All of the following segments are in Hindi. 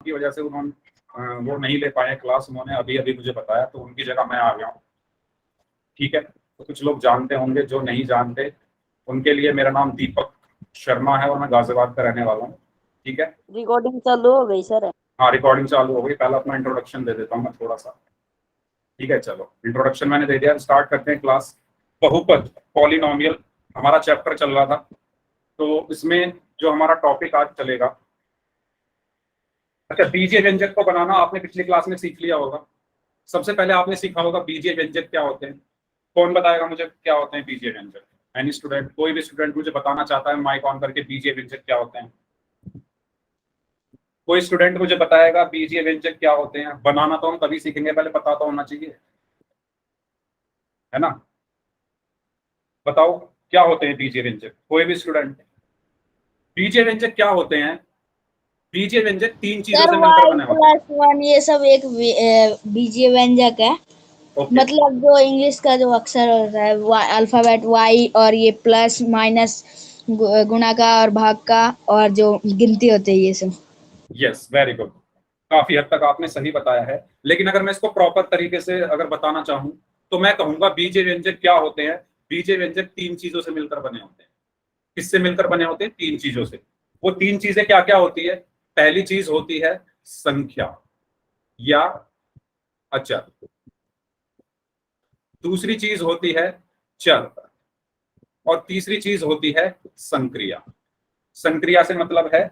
की वजह से उन्होंने वो नहीं ले पाए क्लास, उन्होंने अभी अभी मुझे बताया, तो उनकी जगह मैं आ गया हूँ। ठीक है, तो कुछ लोग जानते होंगे, जो नहीं जानते उनके लिए मेरा नाम दीपक शर्मा है और मैं गाजियाबाद का रहने वाला हूँ। ठीक है, रिकॉर्डिंग चालू हो गई सर। हाँ रिकॉर्डिंग चालू हो गई। पहले अपना इंट्रोडक्शन दे देता हूँ मैं थोड़ा सा। ठीक है, चलो इंट्रोडक्शन मैंने दे दिया, स्टार्ट करते हैं क्लास। बहुपद, पॉलिनोमियल हमारा चैप्टर चल रहा था, तो इसमें जो हमारा टॉपिक आज चलेगा, अच्छा बीजीय व्यंजक को बनाना आपने पिछली क्लास में सीख लिया होगा। सबसे पहले आपने सीखा होगा बीजीय व्यंजक क्या होते हैं। कौन बताएगा मुझे क्या होते हैं बीजीय व्यंजक? एनी स्टूडेंट, कोई भी स्टूडेंट मुझे बताना चाहता है माइक ऑन करके बीजीय व्यंजक क्या होते हैं? कोई स्टूडेंट मुझे बताएगा बीजीय व्यंजक क्या होते हैं? बनाना तो हम तभी सीखेंगे, पहले पता तो होना चाहिए, है ना? बताओ क्या होते हैं बीजीय व्यंजक, कोई भी स्टूडेंट। बीजीय व्यंजक क्या होते हैं? बीजीय व्यंजक तीन चीजों सर से मिलकर वाई बने होते हैं। प्लस वन ये सब एक बीजीय व्यंजक है। ओके, मतलब जो इंग्लिश का जो अक्षर होता है अल्फाबेट वाई, और ये प्लस माइनस गुणा का और भाग का, और जो गिनती होती है ये सब। यस वेरी गुड, काफी हद तक आपने सही बताया है। लेकिन अगर मैं इसको प्रॉपर तरीके से अगर बताना चाहूं तो मैं कहूंगा बीजीय व्यंजक क्या होते हैं। बीजीय व्यंजक तीन चीजों से मिलकर बने होते हैं। किससे मिलकर बने होते हैं? तीन चीजों से। वो तीन चीजें क्या क्या होती है? पहली चीज होती है संख्या या अचर, दूसरी चीज होती है चर, और तीसरी चीज होती है संक्रिया। संक्रिया से मतलब है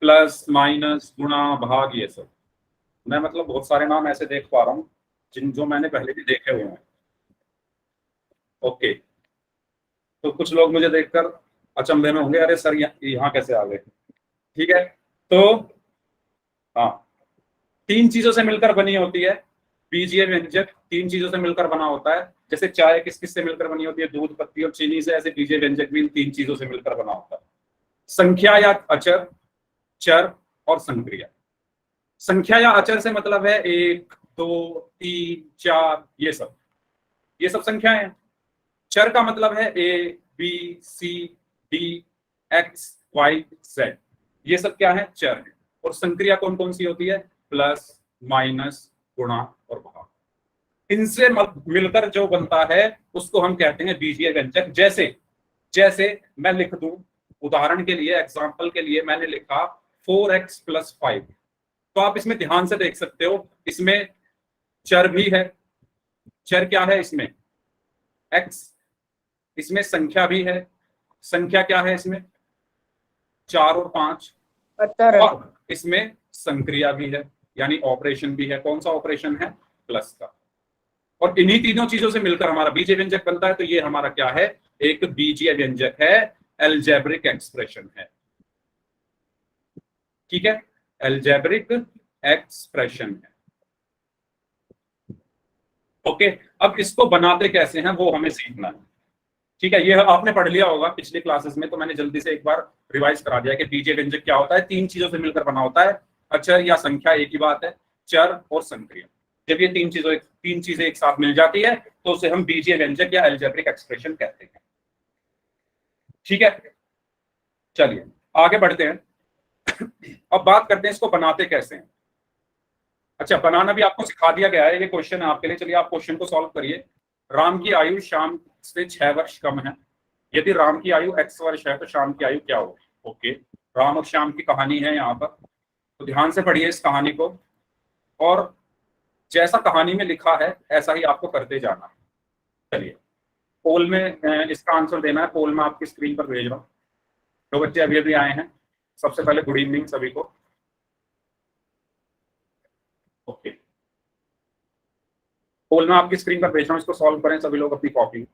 प्लस माइनस गुणा भाग, ये सब। मैं मतलब बहुत सारे नाम ऐसे देख पा रहा हूँ जिन जो मैंने पहले भी देखे हुए हैं। ओके, तो कुछ लोग मुझे देखकर अचंभे में होंगे, अरे सर यहाँ कैसे आ गए? ठीक है, तो हाँ, तीन चीजों से मिलकर बनी होती है। बीजीय व्यंजक तीन चीजों से मिलकर बना होता है। जैसे चाय किस किस से मिलकर बनी होती है? दूध, पत्ती और चीनी से। ऐसे बीजीय व्यंजक भी इन तीन चीजों से मिलकर बना होता है। संख्या या अचर, चर और संक्रिया। संख्या या अचर से मतलब है एक, दो, तीन, चार, ये सब संख्याएं हैं। चर का मतलब है ए, बी, सी, डी, एक्स, वाई, जेड, ये सब क्या है? चर है। और संक्रिया कौन कौन सी होती है? प्लस, माइनस, गुणा और भाग। इनसे मिलकर जो बनता है उसको हम कहते हैं बीजीय व्यंजक। जैसे जैसे मैं लिख दूं, उदाहरण के लिए, एग्जाम्पल के लिए मैंने लिखा 4x+5, तो आप इसमें ध्यान से देख सकते हो, इसमें चर भी है। चर क्या है इसमें? x। इसमें संख्या भी है। संख्या क्या है इसमें? 4 और 5। अतर। और इसमें संक्रिया भी है, यानी ऑपरेशन भी है। कौन सा ऑपरेशन है? प्लस का। और इन्हीं तीनों चीजों से मिलकर हमारा बीजीय व्यंजक बनता है। तो ये हमारा क्या है? एक बीजीय व्यंजक है, एल्जेब्रिक एक्सप्रेशन है। ठीक है, एल्जेब्रिक एक्सप्रेशन है। ओके, अब इसको बनाते कैसे हैं वो हमें सीखना है। ठीक है, ये आपने पढ़ लिया होगा पिछली क्लासेस में, तो मैंने जल्दी से एक बार रिवाइज करा दिया कि बीजीय व्यंजक क्या होता है। तीन चीजों से मिलकर बना होता है। अचर या संख्या एक ही बात है, चर और संक्रिया। जब ये तीन चीजें एक साथ मिल जाती है तो उसे हम बीजीय व्यंजक या एल्जेब्रिक एक्सप्रेशन कहते हैं। ठीक है, चलिए आगे बढ़ते हैं। अब बात करते हैं इसको बनाते कैसे हैं। अच्छा, बनाना भी आपको सिखा दिया गया है, ये क्वेश्चन है आपके लिए। चलिए आप क्वेश्चन को सॉल्व करिए। राम की आयु श्याम से 6 वर्ष कम है। यदि राम की आयु x वर्ष है तो श्याम की आयु क्या होगी? ओके, राम और श्याम की कहानी है यहाँ पर, तो ध्यान से पढ़िए इस कहानी को, और जैसा कहानी में लिखा है ऐसा ही आपको करते जाना है। चलिए, पोल में इसका आंसर देना है। पोल में आपकी स्क्रीन पर भेज रहा हूँ। जो बच्चे अभी अभी आए हैं, सबसे पहले गुड इवनिंग सभी को। ओके, पोल में आपकी स्क्रीन पर भेज रहा हूँ, इसको सॉल्व करें सभी लोग अपनी कॉपी।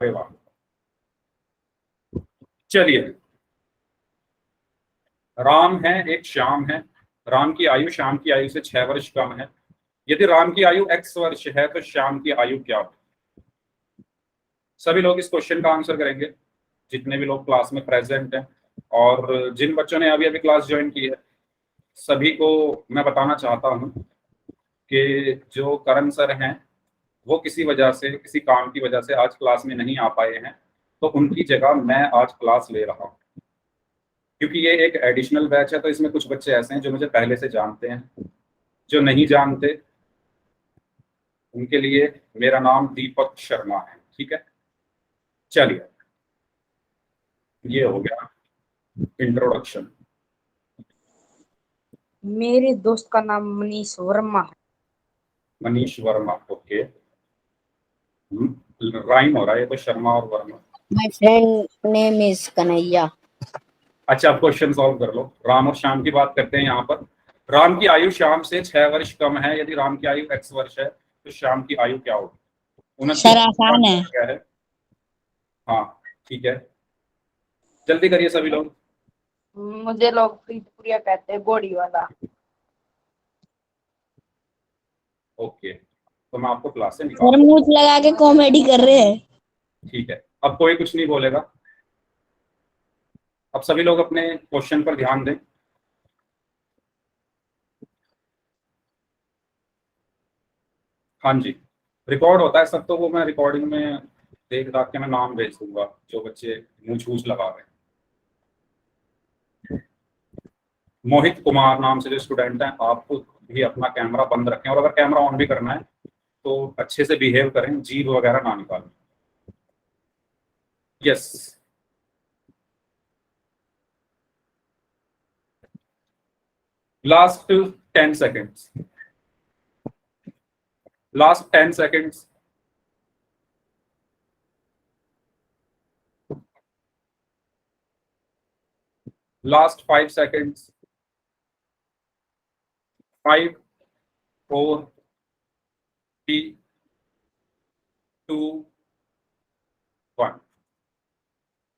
अरे वाह, चलिए, राम है एक श्याम है। राम की आयु श्याम की आयु से 6 वर्ष कम है। यदि राम की आयु x वर्ष है तो श्याम की आयु क्या हो? सभी लोग इस क्वेश्चन का आंसर करेंगे, जितने भी लोग क्लास में प्रेजेंट हैं। और जिन बच्चों ने अभी अभी क्लास ज्वाइन की है, सभी को मैं बताना चाहता हूँ कि जो करण सर हैं वो किसी वजह से, किसी काम की वजह से आज क्लास में नहीं आ पाए हैं, तो उनकी जगह मैं आज क्लास ले रहा हूँ। क्योंकि ये एक एडिशनल बैच है तो इसमें कुछ बच्चे ऐसे हैं जो मुझे पहले से जानते हैं, जो नहीं जानते उनके लिए मेरा नाम दीपक शर्मा है। ठीक है, चलिए ये हो गया इंट्रोडक्शन। मेरे दोस्त का नाम मनीष वर्मा है। मनीष वर्मा, ओके। राइम हो रहा है ये तो, शर्मा और Verma. My friend name is Kanhaiya. अच्छा, अब क्वेश्चन सॉल्व कर लो। राम और श्याम की बात करते हैं यहाँ पर। राम की आयु श्याम से 6 वर्ष कम है। यदि राम की आयु x वर्ष है तो श्याम की आयु क्या होगी? 29 सर आसान है। क्या है? हाँ ठीक है, जल्दी करिए सभी लोग। मुझे लोग प्रीतपुरिया कहते हैं, बॉडी वाला। ओके, तो मैं आपको क्लास से सर निकाल। मूछ लगा के कॉमेडी कर रहे हैं। ठीक है, अब कोई कुछ नहीं बोलेगा। अब सभी लोग अपने क्वेश्चन पर ध्यान दें। हाँ जी, रिकॉर्ड होता है सब, तो वो मैं रिकॉर्डिंग में देख दाख के मैं नाम भेज दूंगा जो बच्चे मुंह छूछ लगा रहे हैं। मोहित कुमार नाम से जो स्टूडेंट हैं, आप भी अपना कैमरा बंद रखें, और अगर कैमरा ऑन भी करना है तो अच्छे से बिहेव करें, जीभ वगैरह ना निकालें। Yes, last 10 seconds, last 10 seconds. Last 5 seconds. 5, 4, 3, 2, 1।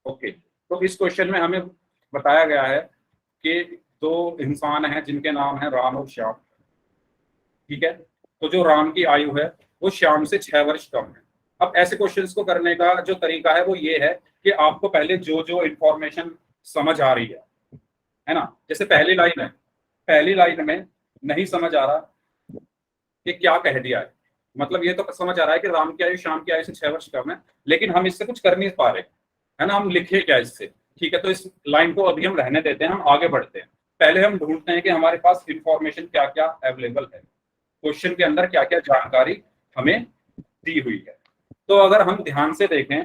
Okay, तो इस क्वेश्चन में हमें बताया गया है कि दो इंसान हैं जिनके नाम है राम और श्याम। ठीक है, तो जो राम की आयु है वो श्याम से 6 वर्ष कम है। अब ऐसे क्वेश्चंस को करने का जो तरीका है वो ये है कि आपको पहले जो जो इंफॉर्मेशन समझ आ रही है ना, जैसे पहली लाइन है, पहली लाइन में नहीं समझ आ रहा कि क्या कह दिया है, मतलब ये तो समझ आ रहा है कि राम की आयु श्याम की आयु से 6 वर्ष कम है, लेकिन हम इससे कुछ कर नहीं पा रहे, है ना, हम लिखे क्या इससे। ठीक है, तो इस लाइन को अभी हम रहने देते हैं, हम आगे बढ़ते हैं। पहले हम ढूंढते हैं कि हमारे पास इंफॉर्मेशन क्या क्या अवेलेबल है, क्वेश्चन के अंदर क्या क्या जानकारी हमें दी हुई है। तो अगर हम ध्यान से देखें,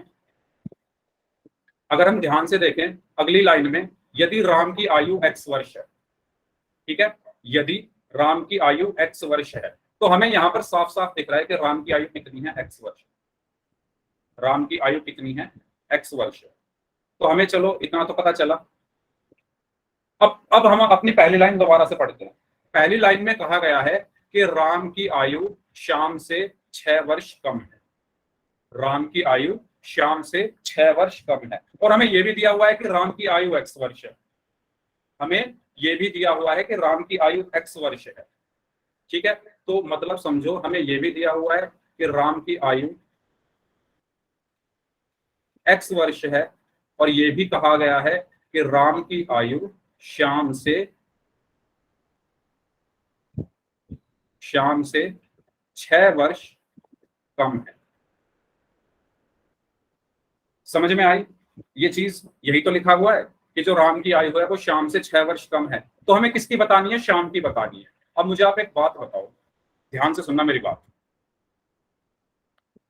अगर हम ध्यान से देखें अगली लाइन में, यदि राम की आयु x वर्ष है, ठीक है, यदि राम की आयु x वर्ष है, तो हमें यहां पर साफ साफ दिख रहा है कि राम की आयु कितनी है, x वर्ष। राम की आयु कितनी है, x वर्ष। तो हमें चलो इतना तो पता चला। अब हम अपनी पहली लाइन दोबारा से पढ़ते हैं। पहली लाइन में कहा गया है कि राम की आयु श्याम से 6 वर्ष कम है। राम की आयु श्याम से 6 वर्ष कम है, और हमें यह भी दिया हुआ है कि राम की आयु x वर्ष है। हमें यह भी दिया हुआ है कि राम की आयु x वर्ष है। ठीक है, तो मतलब समझो हमें यह भी दिया हुआ है कि राम की आयु x वर्ष है, और यह भी कहा गया है कि राम की आयु श्याम से 6 वर्ष कम है। समझ में आई ये चीज? यही तो लिखा हुआ है कि जो राम की आयु है वो श्याम से 6 वर्ष कम है। तो हमें किसकी बतानी है? श्याम की बतानी है। अब मुझे आप एक बात बताओ, ध्यान से सुनना मेरी बात।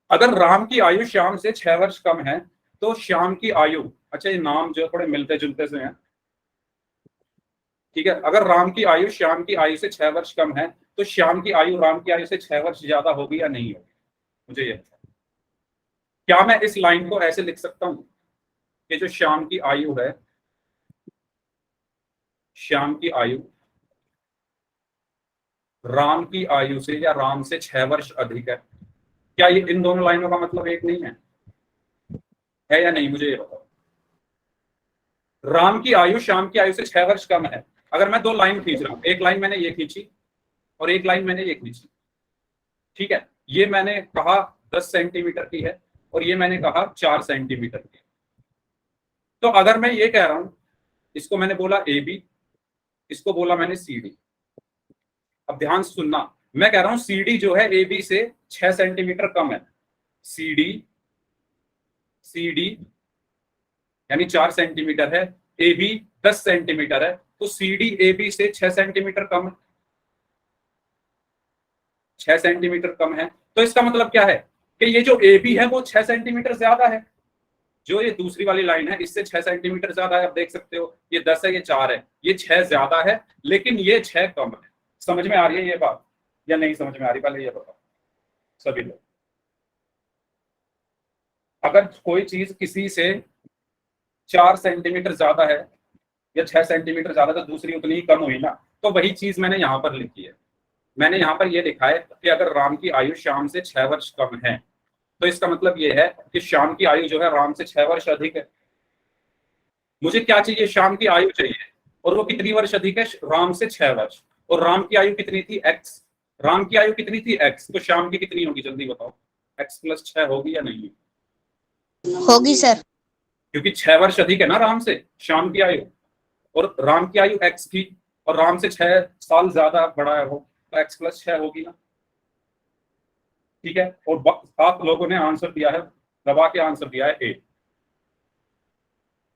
अगर राम की आयु श्याम से 6 वर्ष कम है तो श्याम की आयु, अच्छा ये नाम जो थोड़े मिलते जुलते से हैं, ठीक है, अगर राम की आयु श्याम की आयु से 6 वर्ष कम है तो श्याम की आयु राम की आयु से 6 वर्ष ज्यादा होगी या नहीं होगी? मुझे ये बताओ। क्या मैं इस लाइन को ऐसे लिख सकता हूं कि जो श्याम की आयु है, श्याम की आयु राम की आयु से या राम से 6 वर्ष अधिक है? क्या ये इन दोनों लाइनों का मतलब एक नहीं है या नहीं? मुझे ये बताओ। राम की आयु श्याम की आयु से 6 वर्ष कम है। अगर मैं दो लाइन खींच रहा हूं, एक लाइन मैंने ये खींची और एक लाइन मैंने ये खींची, ठीक है, ये मैंने कहा 10 सेंटीमीटर की है और ये मैंने कहा 4 सेंटीमीटर की। तो अगर मैं ये कह रहा हूं, इसको मैंने बोला ए बी, इसको बोला मैंने सी डी। अब ध्यान से सुनना, मैं कह रहा हूं सी डी जो है ए बी से 6 सेंटीमीटर कम है। सी डी यानी 4 सेंटीमीटर है, ए बी 10 सेंटीमीटर है तो CD AB से 6 सेंटीमीटर कम है, 6 सेंटीमीटर कम है। तो इसका मतलब क्या है कि ये जो AB है वो 6 सेंटीमीटर ज्यादा है, जो ये दूसरी वाली लाइन है इससे 6 सेंटीमीटर ज्यादा है। आप देख सकते हो ये 10 है, ये 4 है, ये 6 ज्यादा है, लेकिन ये 6 कम है। समझ में आ रही है ये बात या नहीं समझ में आ रही, पहले ये बताओ सभी लोग। अगर कोई चीज किसी से 4 सेंटीमीटर ज्यादा है या 6 सेंटीमीटर ज्यादा तो दूसरी उतनी ही कम हुई ना, तो वही चीज मैंने यहाँ पर लिखी है। मैंने यहाँ पर ये लिखा है कि अगर राम की आयु श्याम से 6 वर्ष कम है तो इसका मतलब ये है कि श्याम की आयु जो है राम से 6 वर्ष अधिक है। मुझे क्या चाहिए, श्याम की आयु चाहिए, और वो कितनी वर्ष अधिक है, राम से 6 वर्ष। और राम की आयु कितनी थी, x। राम की आयु कितनी थी, x, तो श्याम की कितनी होगी, जल्दी बताओ, x + 6 होगी या नहीं? होगी सर। क्योंकि 6 वर्ष अधिक है ना राम से श्याम की आयु, और राम की आयु x थी और राम से 6 साल ज्यादा बड़ा है वो, तो x + 6 होगी ना। ठीक है, और 7 लोगों ने आंसर दिया है, दबा के आंसर दिया है ए।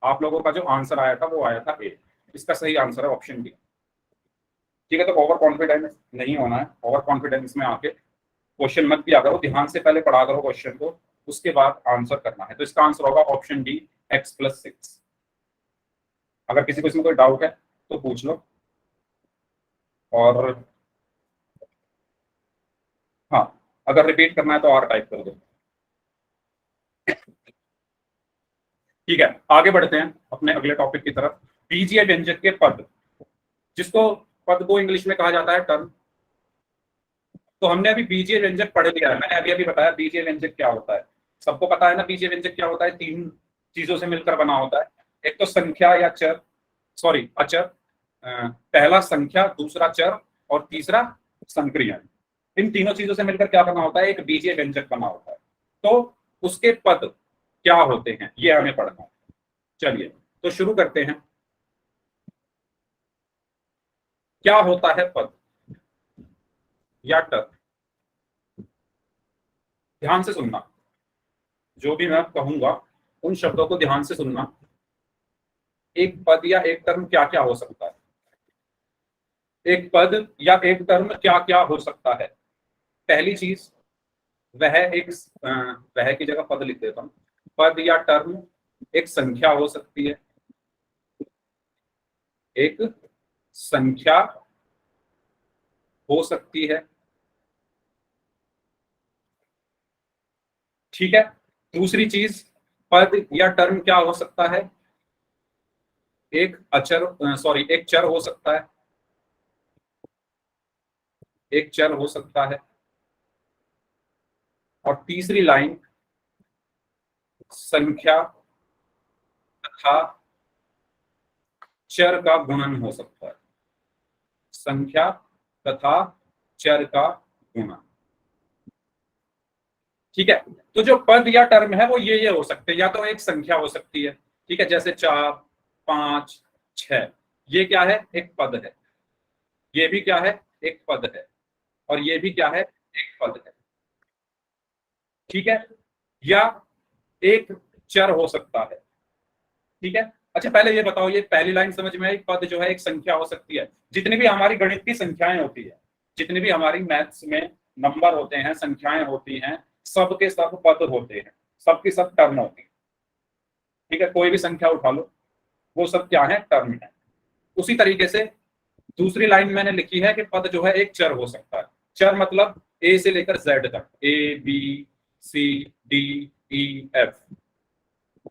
आप लोगों का जो आंसर आया था वो आया था ए, इसका सही आंसर है ऑप्शन डी। ठीक है, तो ओवर कॉन्फिडेंस नहीं होना है। ओवर कॉन्फिडेंस में आके क्वेश्चन मत किया करो, ध्यान से पहले पढ़ा करो क्वेश्चन को, उसके बाद आंसर करना है। तो इसका आंसर होगा ऑप्शन डी, x + 6। अगर किसी को इसमें कोई डाउट है तो पूछ लो। और हाँ, अगर रिपीट करना है तो R टाइप कर दो। ठीक है, आगे बढ़ते हैं अपने अगले टॉपिक की तरफ। बीजीय व्यंजक के पद, जिसको पद को इंग्लिश में कहा जाता है टर्म। तो हमने अभी बीजीय व्यंजक पढ़ लिया है, मैंने अभी बताया बीजीय व्यंजक क्या होता है। सबको पता है ना बीजीय व्यंजक क्या होता है, 3 चीजों से मिलकर बना होता है। एक तो संख्या या चर, सॉरी अचर, पहला संख्या, दूसरा चर और तीसरा संक्रियन। इन तीनों चीजों से मिलकर क्या बना होता है, एक बीजीय व्यंजक बना होता है। तो उसके पद क्या होते हैं ये हमें पढ़ना है। चलिए तो शुरू करते हैं। क्या होता है पद या टर्म? ध्यान से सुनना, जो भी मैं कहूंगा उन शब्दों को ध्यान से सुनना। एक पद या एक टर्म क्या क्या हो सकता है, एक पद या एक टर्म क्या क्या हो सकता है। पहली चीज, वह की जगह पद लिख देता हूं। पद या टर्म एक संख्या हो सकती है, एक संख्या हो सकती है। ठीक है, दूसरी चीज, पद या टर्म क्या हो सकता है, एक अचर, सॉरी एक चर हो सकता है, एक चर हो सकता है। और तीसरी लाइन, संख्या तथा चर का गुणन हो सकता है, संख्या तथा चर का गुणन। ठीक है, तो जो पद या टर्म है वो ये हो सकते हैं, या तो एक संख्या हो सकती है, ठीक है, जैसे 4, 5, 6, ये क्या है, एक पद है। ये भी क्या है, एक पद है। और ये भी क्या है, एक पद है। ठीक है, या एक चर हो सकता है। ठीक है, अच्छा पहले ये बताओ, ये पहली लाइन समझ में आई, पद जो है एक संख्या हो सकती है। जितनी भी हमारी गणित की संख्याएं होती है, जितनी भी हमारी मैथ्स में नंबर होते हैं, संख्याएं होती हैं, सब के सब पद होते हैं, सबकी सब टर्म होती है। ठीक है, कोई भी संख्या उठा लो, वो सब क्या है, टर्म है। उसी तरीके से दूसरी लाइन मैंने लिखी है कि पद जो है एक चर हो सकता है। चर मतलब ए से लेकर जेड तक, ABCDEF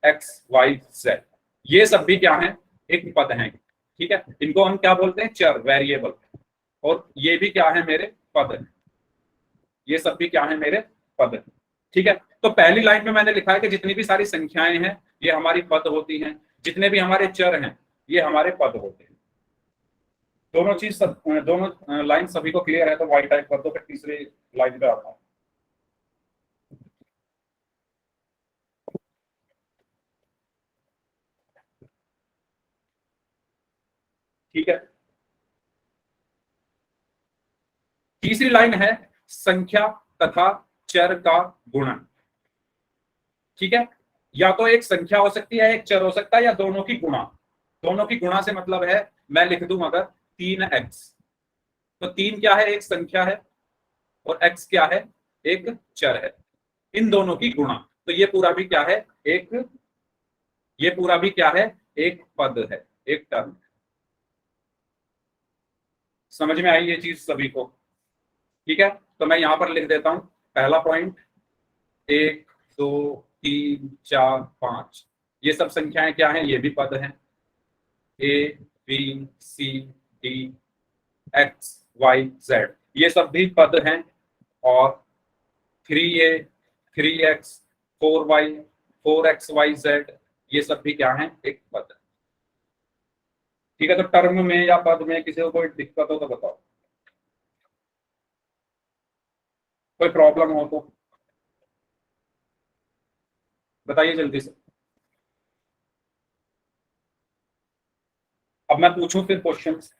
XYZ, ये सब भी क्या है, एक पद हैं। ठीक है, इनको हम क्या बोलते हैं, चर, वेरिएबल। और ये भी क्या है, मेरे पद है। ये सब भी क्या है, मेरे पद है। ठीक है, तो पहली लाइन में मैंने लिखा है कि जितनी भी सारी संख्याएं हैं ये हमारी पद होती हैं, जितने भी हमारे चर हैं ये हमारे पद होते हैं। दोनों चीज दोनों लाइन सभी को क्लियर है तो वाई टाइप कर दो, फिर तीसरी लाइन पे आता हूं। ठीक है, तीसरी लाइन है संख्या तथा चर का गुणन। ठीक है, या तो एक संख्या हो सकती है, एक चर हो सकता है, या दोनों की गुणा। दोनों की गुणा से मतलब है, मैं लिख दूं अगर 3x, तो 3 क्या है, एक संख्या है, और x क्या है, एक चर है। इन दोनों की गुणा, तो ये पूरा भी क्या है, ये पूरा भी क्या है, एक पद है, एक टर्म। समझ में आई ये चीज सभी को? ठीक है, तो मैं यहां पर लिख देता हूं पहला पॉइंट, 1 2 3 4 5, ये सब संख्याएं क्या हैं, ये भी पद हैं, A B C D X Y Z, ये सब भी पद हैं। और 3A 3X 4Y 4XYZ, ये सब भी क्या है, एक पद है। ठीक है, तो टर्म में या पद में किसी को कोई दिक्कत हो तो बताओ, कोई प्रॉब्लम हो तो बताइए जल्दी से। अब मैं पूछूं फिर क्वेश्चंस,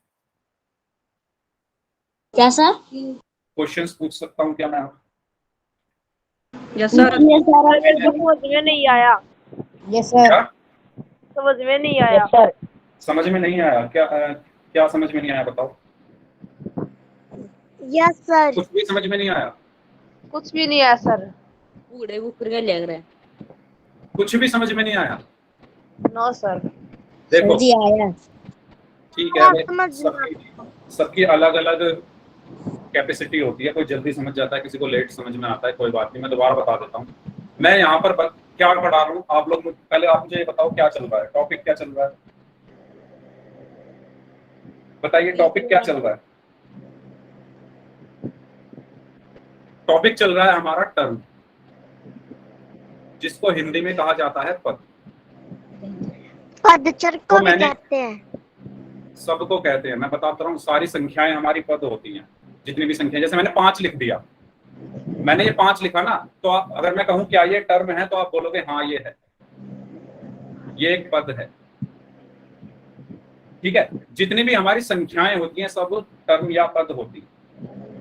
क्या सर? क्वेश्चंस पूछ सकता हूं क्या मैं? Yes sir. ये सर। मेरे को समझ में नहीं आया। Yes sir. क्या समझ में नहीं आया। सर। समझ में नहीं आया? क्या समझ में नहीं आया बताओ? Yes sir. कुछ भी समझ में नहीं आया? कुछ भी नहीं है सर। पूरे ऊपर का लग रहा है। कुछ भी समझ में नहीं आया? No sir. देखो जी आया। ठीक है भाई, सबकी अलग अलग कैपेसिटी होती है, कोई जल्दी समझ जाता है, किसी को लेट समझ में आता है, कोई बात नहीं, मैं दोबारा बता देता हूँ। मैं यहाँ पर क्या पढ़ा रहा हूँ, आप लोग पहले आप मुझे बताओ क्या चल रहा है, टॉपिक क्या चल रहा है, बताइए टॉपिक क्या चल रहा है? टॉपिक चल रहा है हमारा टर्म, जिसको हिंदी में कहा जाता है पद। पदचर को तो भी कहते हैं। सबको कहते हैं, मैं बताता रहा हूँ, सारी संख्याएं हमारी पद होती हैं, जितनी भी संख्याएं, जैसे मैंने 5 लिख दिया, मैंने ये 5 लिखा ना, तो आप अगर मैं कहूं क्या ये टर्म है, तो आप बोलोगे हाँ ये है, ये एक पद है। ठीक है, जितनी भी हमारी संख्याएं होती हैं सब टर्म या पद होती है।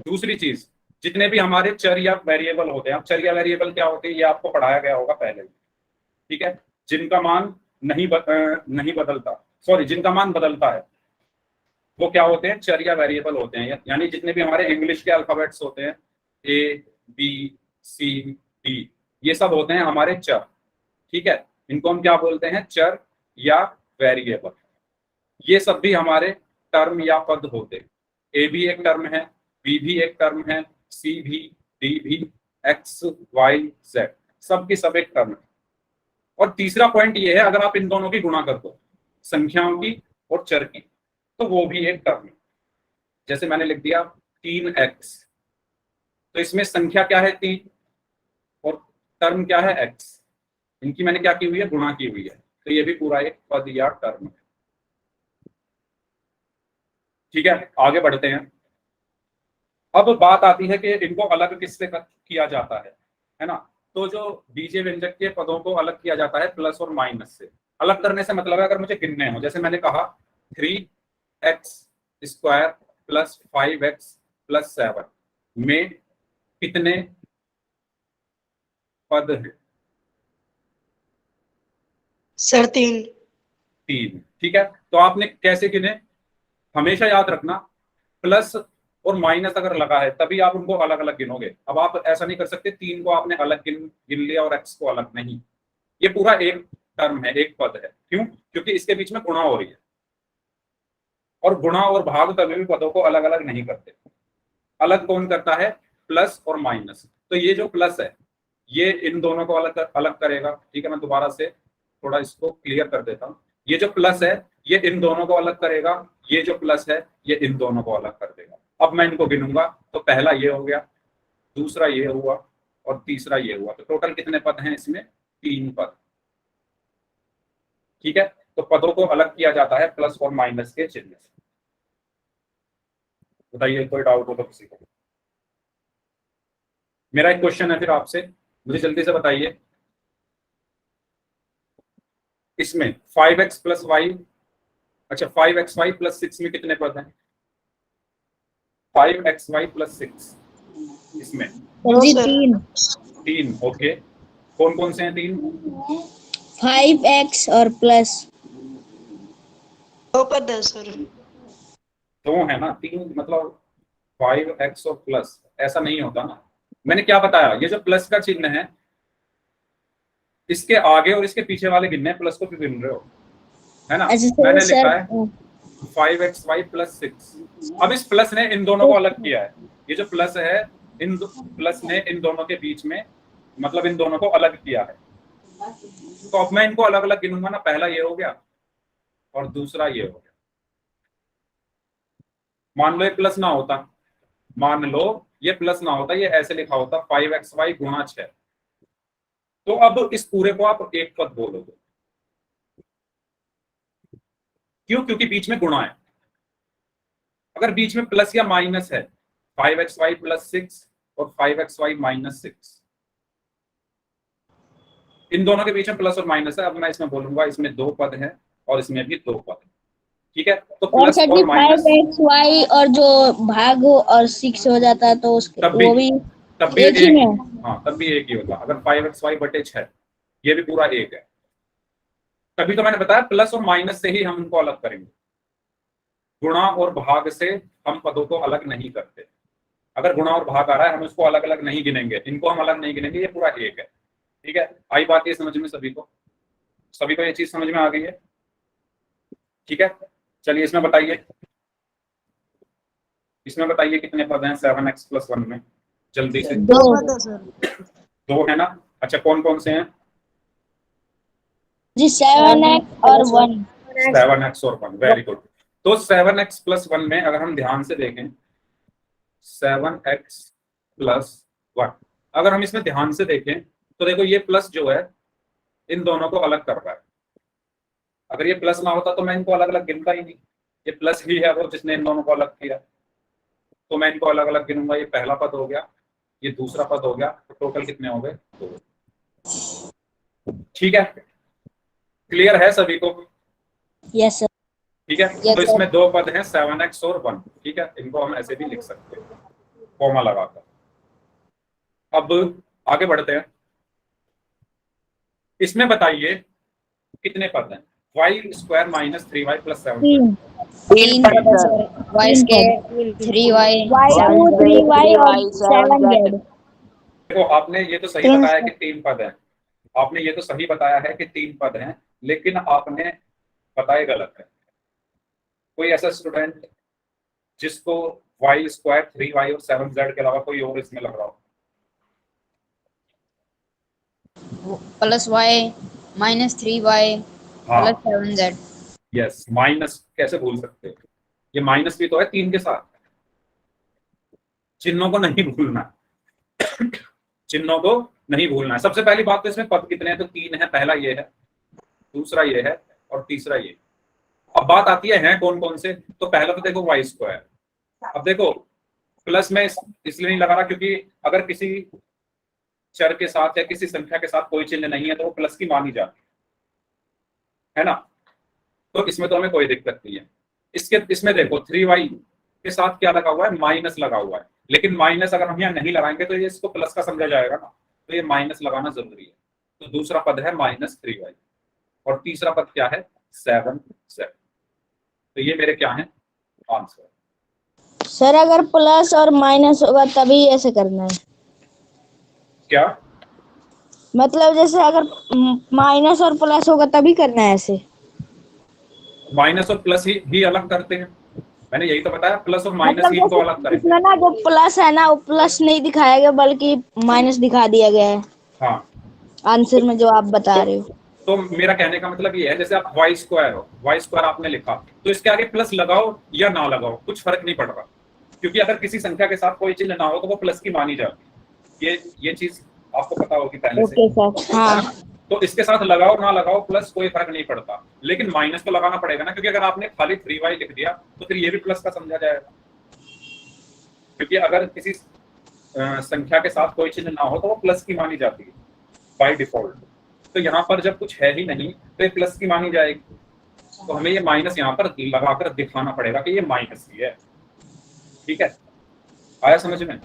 दूसरी चीज, जितने भी हमारे चर या वेरिएबल होते हैं, अब चर या वेरिएबल क्या होते हैं ये आपको पढ़ाया गया होगा पहले। ठीक है, जिनका मान नहीं बदलता, सॉरी जिनका मान बदलता है, वो क्या होते हैं, चर या वेरिएबल होते हैं। यानी जितने भी हमारे इंग्लिश के अल्फाबेट्स होते हैं, A B C D, ये सब होते हैं हमारे चर। ठीक है, इनको हम क्या बोलते हैं, चर या वेरिएबल। ये सब भी हमारे टर्म या पद होते हैं। A भी एक टर्म है, B भी एक टर्म है, C भी, D भी, X Y Z, सब की सब एक टर्म है। और तीसरा पॉइंट ये है, अगर आप इन दोनों की गुणा कर दो, संख्याओं की और चर की, तो वो भी एक टर्म है। जैसे मैंने लिख दिया 3x, तो इसमें संख्या क्या है 3 और टर्म क्या है x, इनकी मैंने क्या की हुई है, गुणा की हुई है, तो ये भी पूरा एक पद या टर्म है। ठीक है, आगे बढ़ते हैं। अब बात आती है कि इनको अलग किससे किया जाता है ना? तो जो बीजीय व्यंजक के पदों को अलग किया जाता है प्लस और माइनस से। अलग करने से मतलब है, अगर मुझे गिनने हो, जैसे मैंने कहा 3x² प्लस 5x प्लस 7 में कितने पद हैं? सर 3। 3। ठीक है, तो आपने कैसे गिने, हमेशा याद रखना, प्लस और माइनस अगर लगा है तभी आप उनको अलग अलग गिनोगे। अब आप ऐसा नहीं कर सकते 3 को आपने अलग गिन लिया और x को अलग नहीं, ये पूरा एक टर्म है, एक पद है। क्यों? क्योंकि इसके बीच में गुणा हो रही है, और गुणा और भाग कभी भी पदों को अलग अलग नहीं करते। अलग कौन करता है? प्लस और माइनस। तो ये जो प्लस है ये इन दोनों को अलग अलग करेगा। ठीक है, मैं दोबारा से थोड़ा इसको क्लियर कर देता हूँ। ये जो प्लस है ये इन दोनों को अलग करेगा, ये जो प्लस है ये इन दोनों को अलग कर देगा। अब मैं इनको गिनूंगा, तो पहला ये हो गया, दूसरा ये हुआ, और तीसरा ये हुआ। तो टोटल कितने पद हैं इसमें? 3 पद। ठीक है, तो पदों को अलग किया जाता है प्लस और माइनस के चिन्ह से। बताइए कोई डाउट हो तो किसी को। मेरा एक क्वेश्चन है फिर आपसे, मुझे जल्दी से बताइए, इसमें 5x प्लस वाई, अच्छा 5xy प्लस 6 में कितने पद हैं? 5xy प्लस 6, इसमें जी 3। 3। ओके, कौन कौन से हैं 3? 5x और प्लस दो पद है सर। दो है ना, तीन मतलब 5x और प्लस, ऐसा नहीं होता ना। मैंने क्या बताया, ये जो प्लस का चिन्ह है, इसके आगे और इसके पीछे वाले गिनने, प्लस को क्यों गिन रहे हो, है ना। अच्छा सर मैंने लिखा सर है 5xy प्लस 6। अब इस प्लस ने इन दोनों को अलग किया है, ये जो प्लस है, प्लस ने इन दोनों के बीच में, मतलब इन दोनों को अलग किया है। तो अब मैं इनको अलग अलग गिनूंगा ना, पहला ये हो गया और दूसरा ये हो गया। मान लो ये प्लस ना होता, मान लो ये प्लस ना होता, ये ऐसे लिखा होता 5xy गुणा 6। तो अब इस पूरे को आप एक पद बोलोगे, क्यों? क्योंकि बीच में गुणा है। अगर बीच में प्लस या माइनस है, 5xy प्लस 6 और 5xy माइनस 6, इन दोनों के बीच में प्लस और माइनस है। अब मैं इसमें बोलूंगा इसमें दो पद हैं और इसमें भी दो पद हैं, ठीक है। तो और प्लस सर जी और माइनस 5xy और जो भाग हो और 6 हो जाता तो उसके तब भी वो भी तब भी एक ही में। हाँ, तब भी एक ही होगा। अगर 5xy बटे 6, ये भी पूरा एक है। तभी तो मैंने बताया प्लस और माइनस से ही हम उनको अलग करेंगे, गुणा और भाग से हम पदों को अलग नहीं करते। अगर गुणा और भाग आ रहा है, हम उसको अलग अलग नहीं गिनेंगे, इनको हम अलग नहीं गिनेंगे, ये पूरा एक है, ठीक है। आई बात ये समझ में सभी को? सभी को ये चीज समझ में आ गई है? ठीक है, चलिए इसमें बताइए, इसमें बताइए कितने पद हैं 7x प्लस 1 में, जल्दी से। दो पद है सर। दो है ना। अच्छा, कौन कौन से हैं? जी 7x और 1। 7x और 1, वेरी गुड। तो 7x प्लस 1 में अगर हम ध्यान से देखें, 7x प्लस 1, अगर हम इसमें ध्यान से देखें तो देखो ये प्लस जो है इन दोनों को अलग कर रहा है। अगर ये प्लस ना होता तो मैं इनको अलग अलग गिनता ही नहीं, ये प्लस ही है वो जिसने इन दोनों को अलग किया, तो मैं इनको अलग अलग गिनूंगा। ये पहला पद हो गया, ये दूसरा पद हो गया, तो टोटल कितने हो गए? दो। ठीक है, क्लियर है सभी को? Yes sir. ठीक है, Yes, तो sir. इसमें दो पद हैं 7x और 1, ठीक है। इनको हम ऐसे भी लिख सकते हैं कॉमा लगाकर। अब आगे बढ़ते हैं, इसमें बताइए कितने पद हैं? y square minus 3y plus 7z। तीन पद है sir. y square 3y y2 3y और 7z। देखो आपने ये तो सही बताया कि तीन पद हैं, आपने ये तो सही बताया है कि तीन पद हैं, लेकिन आपने बताया गलत है। कोई ऐसा स्टूडेंट जिसको y स्क्वायर 3y और 7z के अलावा कोई और इसमें लग रहा हो? Plus y minus 3y plus 7z। Yes, minus कैसे भूल सकते हो? ये माइनस भी तो है तीन के साथ, चिन्हों को नहीं भूलना, चिन्हों को नहीं भूलना है। सबसे पहली बात तो इसमें पद कितने हैं? तो तीन है, पहला ये है, दूसरा ये है और तीसरा ये। अब बात आती है कौन कौन से? तो पहला तो देखो y स्क्वायर। अब देखो प्लस में इसलिए नहीं लगा रहा क्योंकि अगर किसी चर के साथ या किसी संख्या के साथ कोई चिन्ह नहीं है तो वो प्लस की मानी जाती है ना, तो इसमें तो हमें कोई दिक्कत नहीं है। इसमें देखो 3y के साथ क्या लगा हुआ है? माइनस लगा हुआ है, लेकिन माइनस अगर हम यहाँ नहीं लगाएंगे तो ये इसको प्लस का समझा जाएगा ना, तो ये माइनस लगाना जरूरी है। तो दूसरा पद है माइनस 3y और तीसरा पद क्या है? 7z। तो ये मेरे क्या है? आंसर। सर अगर प्लस और माइनस होगा तभी ऐसे करना है। क्या मतलब जैसे अगर माइनस और प्लस होगा तभी करना है ऐसे। माइनस और प्लस ही अलग करते हैं, मैंने यही तो बताया, प्लस और माइनस मतलब ही इनको अलग करेंगे। इसमें ना जो प्लस है ना वो प्लस नहीं दिखाया गया बल्कि माइनस दिखा दिया गया है हाँ, आंसर में जो आप बता रहे हो। तो मेरा कहने का मतलब ये है, जैसे आप y स्क्वायर हो, y स्क्वायर आपने लिखा, तो इसके आगे प्लस लगाओ या ना लगाओ कुछ फर्क नहीं पड़ रहा, क्योंकि अगर किसी संख्या के साथ कोई चिन्ह ना हो तो वो प्लस की मानी जाती है। ये चीज आपको पता होगी पहले से। Okay sir. हाँ। तो इसके साथ लगाओ ना लगाओ प्लस कोई फर्क नहीं पड़ता, लेकिन माइनस तो लगाना पड़ेगा ना, क्योंकि अगर आपने खाली 3y लिख दिया तो फिर ये भी प्लस का समझा जाएगा, क्योंकि अगर किसी संख्या के साथ कोई चिन्ह ना हो तो वो प्लस की मानी जाती है बाय डिफॉल्ट। तो यहाँ पर जब कुछ है ही नहीं तो ये प्लस की मानी जाएगी, तो हमें ये माइनस यहाँ पर लगाकर दिखाना पड़ेगा कि ये माइनस ही है। ठीक है, आया समझ में?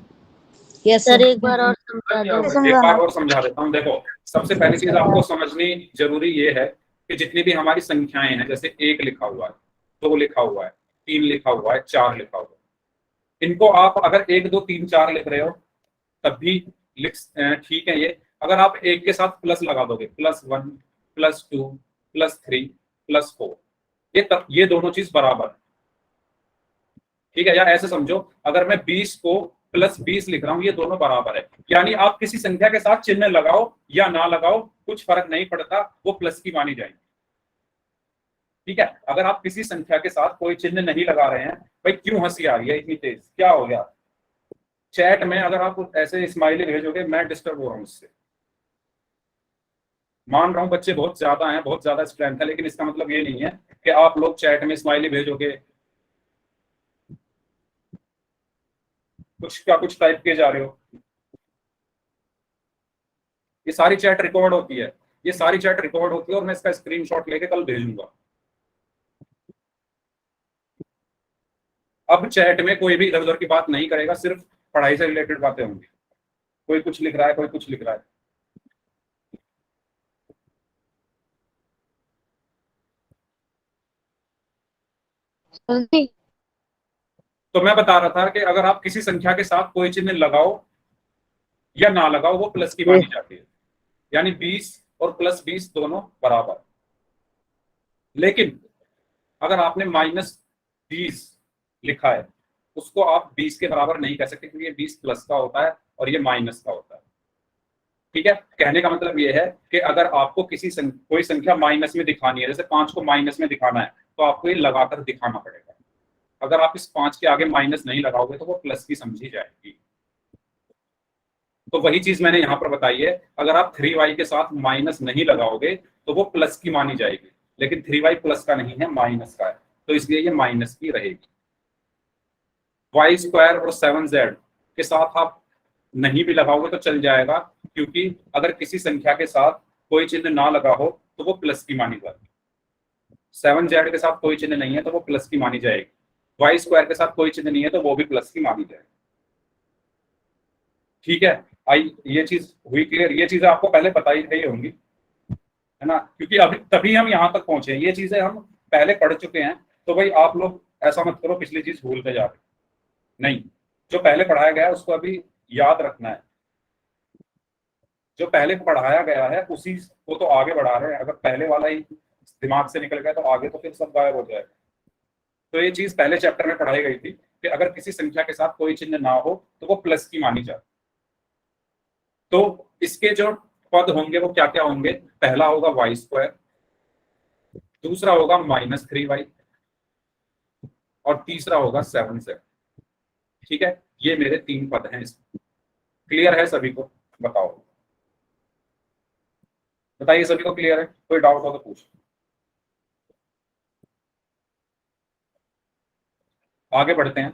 Yes sir sir. एक बार और समझा दो। एक बार और समझा देता हूँ। देखो सबसे पहली चीज आपको समझनी जरूरी ये है कि जितनी भी हमारी संख्याएं हैं, जैसे 1 लिखा हुआ है, 2 लिखा हुआ है, 3 लिखा हुआ है, 4 लिखा हुआ है। इनको आप अगर 1 2 3 4 लिख रहे हो तब भी ठीक है। ये अगर आप एक के साथ प्लस लगा दोगे, +1 +2 +3 +4, ये दोनों चीज बराबर है, ठीक है। या ऐसे समझो, अगर मैं 20 को +20 लिख रहा हूं, ये दोनों बराबर है। यानी आप किसी संख्या के साथ चिन्ह लगाओ या ना लगाओ, कुछ फर्क नहीं पड़ता, वो प्लस की मानी जाएगी, ठीक है। अगर आप किसी संख्या के साथ कोई चिन्ह नहीं लगा रहे हैं, भाई क्यों हंसी आ रही है इतनी तेज, क्या हो गया? चैट में अगर आप ऐसे स्माइली भेजोगे, मैं डिस्टर्ब हो रहा हूँ इससे। मान रहा हूँ बच्चे बहुत ज्यादा हैं, बहुत ज्यादा स्ट्रेंथ है, लेकिन इसका मतलब ये नहीं है कि आप लोग चैट में स्माइली भेजोगे, कुछ क्या कुछ टाइप किए जा रहे हो। ये सारी चैट रिकॉर्ड होती है, ये सारी चैट रिकॉर्ड होती है, और मैं इसका स्क्रीनशॉट लेके कल भेजूंगा। अब चैट में कोई भी इधर उधर की बात नहीं करेगा, सिर्फ पढ़ाई से रिलेटेड बातें होंगी। कोई कुछ लिख रहा है, कोई कुछ लिख रहा है। तो मैं बता रहा था कि अगर आप किसी संख्या के साथ कोई चिन्ह लगाओ या ना लगाओ, वो प्लस की मानी जाती है। यानी 20 और +20 दोनों बराबर। लेकिन अगर आपने -20 लिखा है, उसको आप 20 के बराबर नहीं कह सकते, क्योंकि ये 20 प्लस का होता है और ये माइनस का होता है, ठीक है। कहने का मतलब ये है कि अगर आपको कोई संख्या माइनस में दिखानी है, जैसे 5 को माइनस में दिखाना है, तो आपको ये लगाकर दिखाना पड़ेगा। अगर आप इस 5 के आगे माइनस नहीं लगाओगे तो वो प्लस की समझी जाएगी। तो वही चीज मैंने यहां पर बताई है, अगर आप 3y के साथ माइनस नहीं लगाओगे तो वो प्लस की मानी जाएगी, लेकिन 3y प्लस का नहीं है, माइनस का है, तो इसलिए ये माइनस की रहेगी। y² और 7z के साथ आप नहीं भी लगाओगे तो चल जाएगा, क्योंकि अगर किसी संख्या के साथ कोई चिन्ह ना लगा हो तो वो प्लस की मानी जाएगी। 7z के साथ कोई चिन्ह नहीं है तो वो प्लस की मानी जाएगी। y² के साथ कोई चिन्ह नहीं है तो वो भी प्लस की मानी जाएगी, ठीक है। आई ये चीज हुई क्लियर? ये चीजें आपको पहले बताई गई होंगी, है ना, क्योंकि अभी तभी हम यहाँ तक पहुंचे, ये चीजें हम पहले पढ़ चुके हैं। तो भाई आप लोग ऐसा मत करो पिछली चीज भूलते जा रहे, नहीं, जो पहले पढ़ाया गया है उसको अभी याद रखना है। जो पहले पढ़ाया गया है उसी को तो आगे बढ़ा रहे हैं। अगर पहले वाला ही दिमाग से निकल गया तो आगे तो फिर सब गायब हो जाएगा। तो ये चीज पहले चैप्टर में पढ़ाई गई थी कि अगर किसी संख्या के साथ कोई चिन्ह ना हो तो वो प्लस की मानी जाए। तो इसके जो पद होंगे वो क्या क्या होंगे? पहला होगा y², दूसरा होगा -3y, और तीसरा होगा 7z, ठीक है। ये मेरे 3 पद हैं इसमें। क्लियर है सभी को? बताओ, बताइए सभी को क्लियर है? कोई डाउट हो तो पूछ। आगे बढ़ते हैं।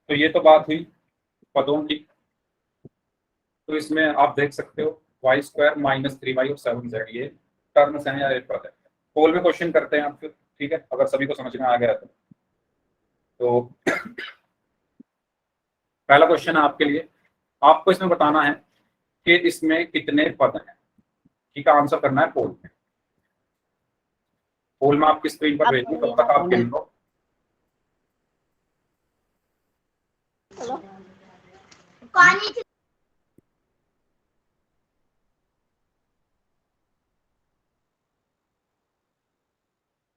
तो ये तो बात हुई पदों की। तो इसमें आप देख सकते हो y² -3y और 7z, ये टर्म्स हैं या एक पद है। पोल में क्वेश्चन करते हैं आप फिर, ठीक है, अगर सभी को समझ में आ गया तो पहला क्वेश्चन है आपके लिए। आपको इसमें बताना है कि इसमें कितने पद हैं, ठीक है। आंसर करना है पोल में। पोल में आपकी स्क्रीन पर भेज दूं, तब तक आप गिन लो।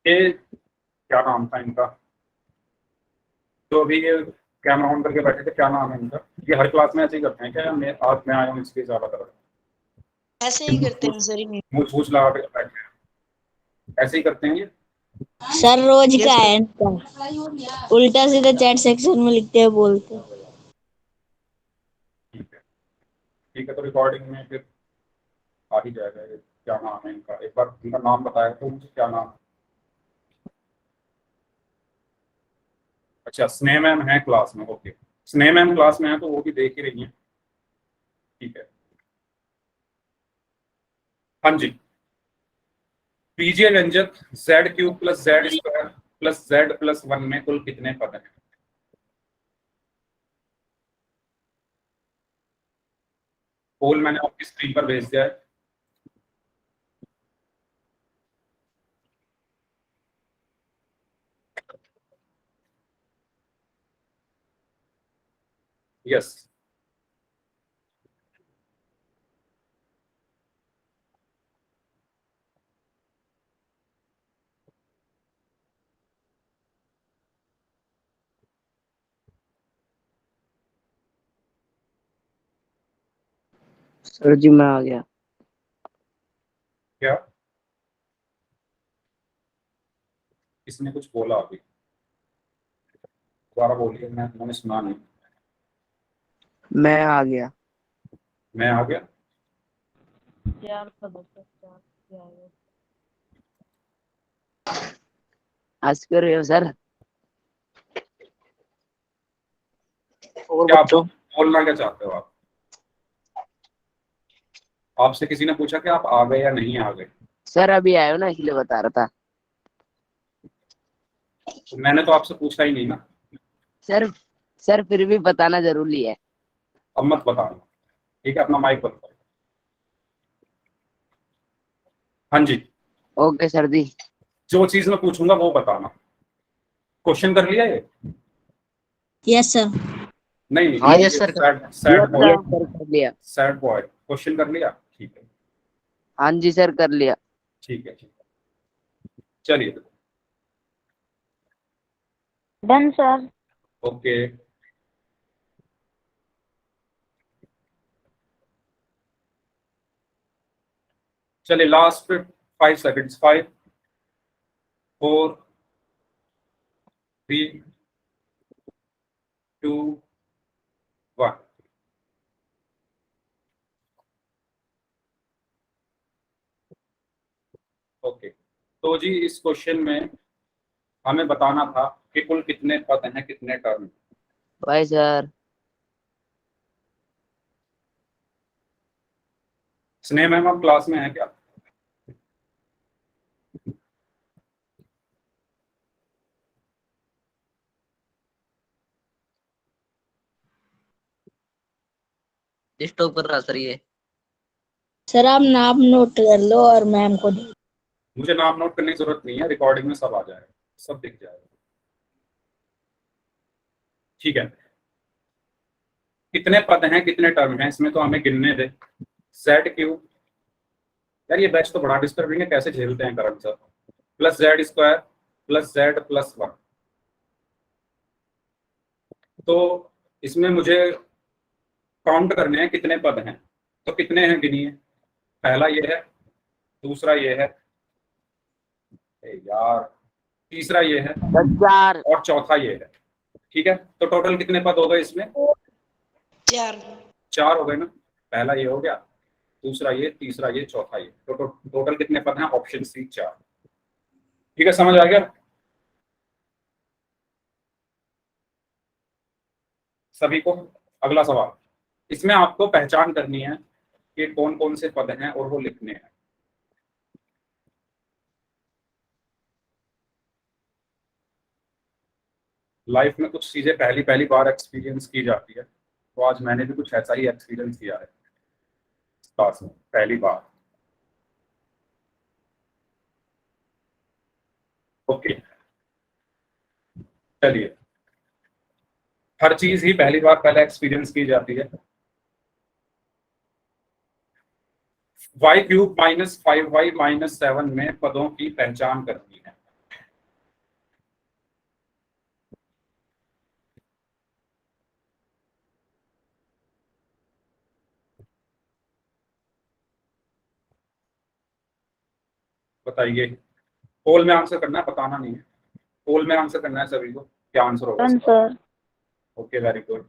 ये क्या नाम था इनका, जो अभी ये कैमरा ऑन करके बैठे थे, क्या नाम है इनका? ये हर क्लास में ऐसे ही करते हैं क्या? आज मैं आया हूँ इसलिए ज्यादा कर रहा हूँ। ऐसे ही करते हैं सर। मुझ पूछ लगा के बैठे हैं, ऐसे ही करते हैं ये। सर रोज का है इनका, उल्टा सीधा चैट सेक्शन में लिखते हैं, बोलते हैं। ठीक है, ठीक है, तो रिकॉर्डिंग में फिर आ ही जाएगा ये क्या नाम है इनका। एक बार इनका नाम बताया तो मुझे क्या नाम है? अच्छा, स्नेह मैम है क्लास में, ओके। स्नेह मैम क्लास में है तो वो भी देख ही रही है, ठीक है। हाँ जी, बीजीय व्यंजक z³ + z² + z+1 में कुल कितने पद हैं? पोल मैंने आपकी स्क्रीन पर भेज दिया है। यस, सर जी मैं आ गया। क्या इसने कुछ बोला अभी? दोबारा बोलिए, मैंने सुना नहीं। मैं आ गया। मैं आ गया। हंस कर रहे हो सर? और क्या आप बच्चों, बोलना क्या चाहते हो आप? आपसे किसी ने पूछा कि आप आ गए या नहीं आ गए? सर अभी आए हो ना इसलिए बता रहा था। तो मैंने तो आपसे पूछा ही नहीं ना। सर सर फिर भी बताना जरूरी है। अब मत बताना, ठीक है? अपना माइक बंद करो। हाँ जी, ओके सर जी। जो चीज मैं पूछूंगा वो बताना। क्वेश्चन कर लिया ये? Yes sir. नहीं, हाँ yes sir. Sad sad yes boy, sir कर लिया। सैड बॉय क्वेश्चन कर लिया? ठीक है, हाँ जी सर कर लिया। ठीक है, ठीक है, चलिए। Done sir. ओके, चलिए लास्ट 5 सेकंड्स। 5, 4, 3, 2, 1। ओके, तो जी इस क्वेश्चन में हमें बताना था कि कुल कितने पद हैं, कितने term. Bye sir. Sneh ma'am आप क्लास में हैं क्या? डिस्टर्ब कर रहा सर ये। सर आप नाम नोट कर लो और मैम को दे। मुझे नाम नोट करने की जरूरत नहीं है, रिकॉर्डिंग में सब आ जाएगा, सब दिख जाएगा। ठीक है, कितने पद हैं, कितने टर्म हैं, इसमें तो हमें गिनने दे। जेड क्यूब, यार ये बैच तो बड़ा डिस्टर्बिंग है, कैसे झेलते हैं current sir. Plus Z square plus Z plus 1। तो इसमें मुझे काउंट करने हैं कितने पद हैं, तो कितने हैं गिनिए। पहला ये है, दूसरा ये है, यार तीसरा ये है, बस चार। और चौथा ये है। ठीक है, तो टोटल कितने पद हो गए इसमें? 4। 4 हो गए ना। पहला ये हो गया, दूसरा ये, तीसरा ये, चौथा ये। तो टोटल कितने पद हैं? Option C 4। ठीक है, समझ आ गया सभी को? अगला सवाल, इसमें आपको पहचान करनी है कि कौन कौन से पद हैं और वो लिखने हैं। लाइफ में कुछ चीजें पहली पहली बार एक्सपीरियंस की जाती है, तो आज मैंने भी कुछ ऐसा ही एक्सपीरियंस किया है क्लास में, पहली बार। ओके, चलिए, हर चीज ही पहली बार पहले एक्सपीरियंस की जाती है। y³ - 5y - 7 में पदों की पहचान करनी है। बताइए, पोल में आंसर करना है, बताना नहीं है। पोल में आंसर करना है सभी को, क्या आंसर होगा डन इसका? Sir. Okay, very good.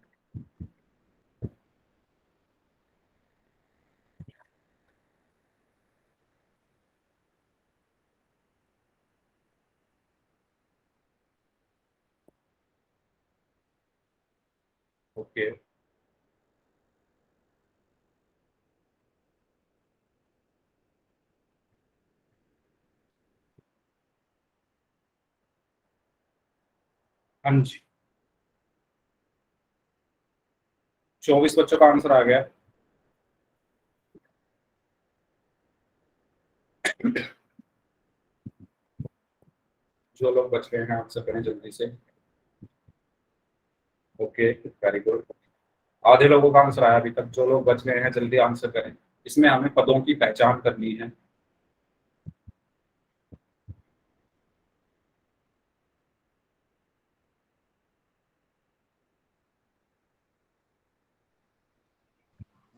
Okay, हाँ जी, 24 बच्चों का आंसर आ गया। जो लोग बच गए हैं आंसर करें जल्दी से। Okay, very good. आधे लोगों का आंसर आया अभी तक, जो लोग बच गए हैं जल्दी आंसर करें। इसमें हमें पदों की पहचान करनी है।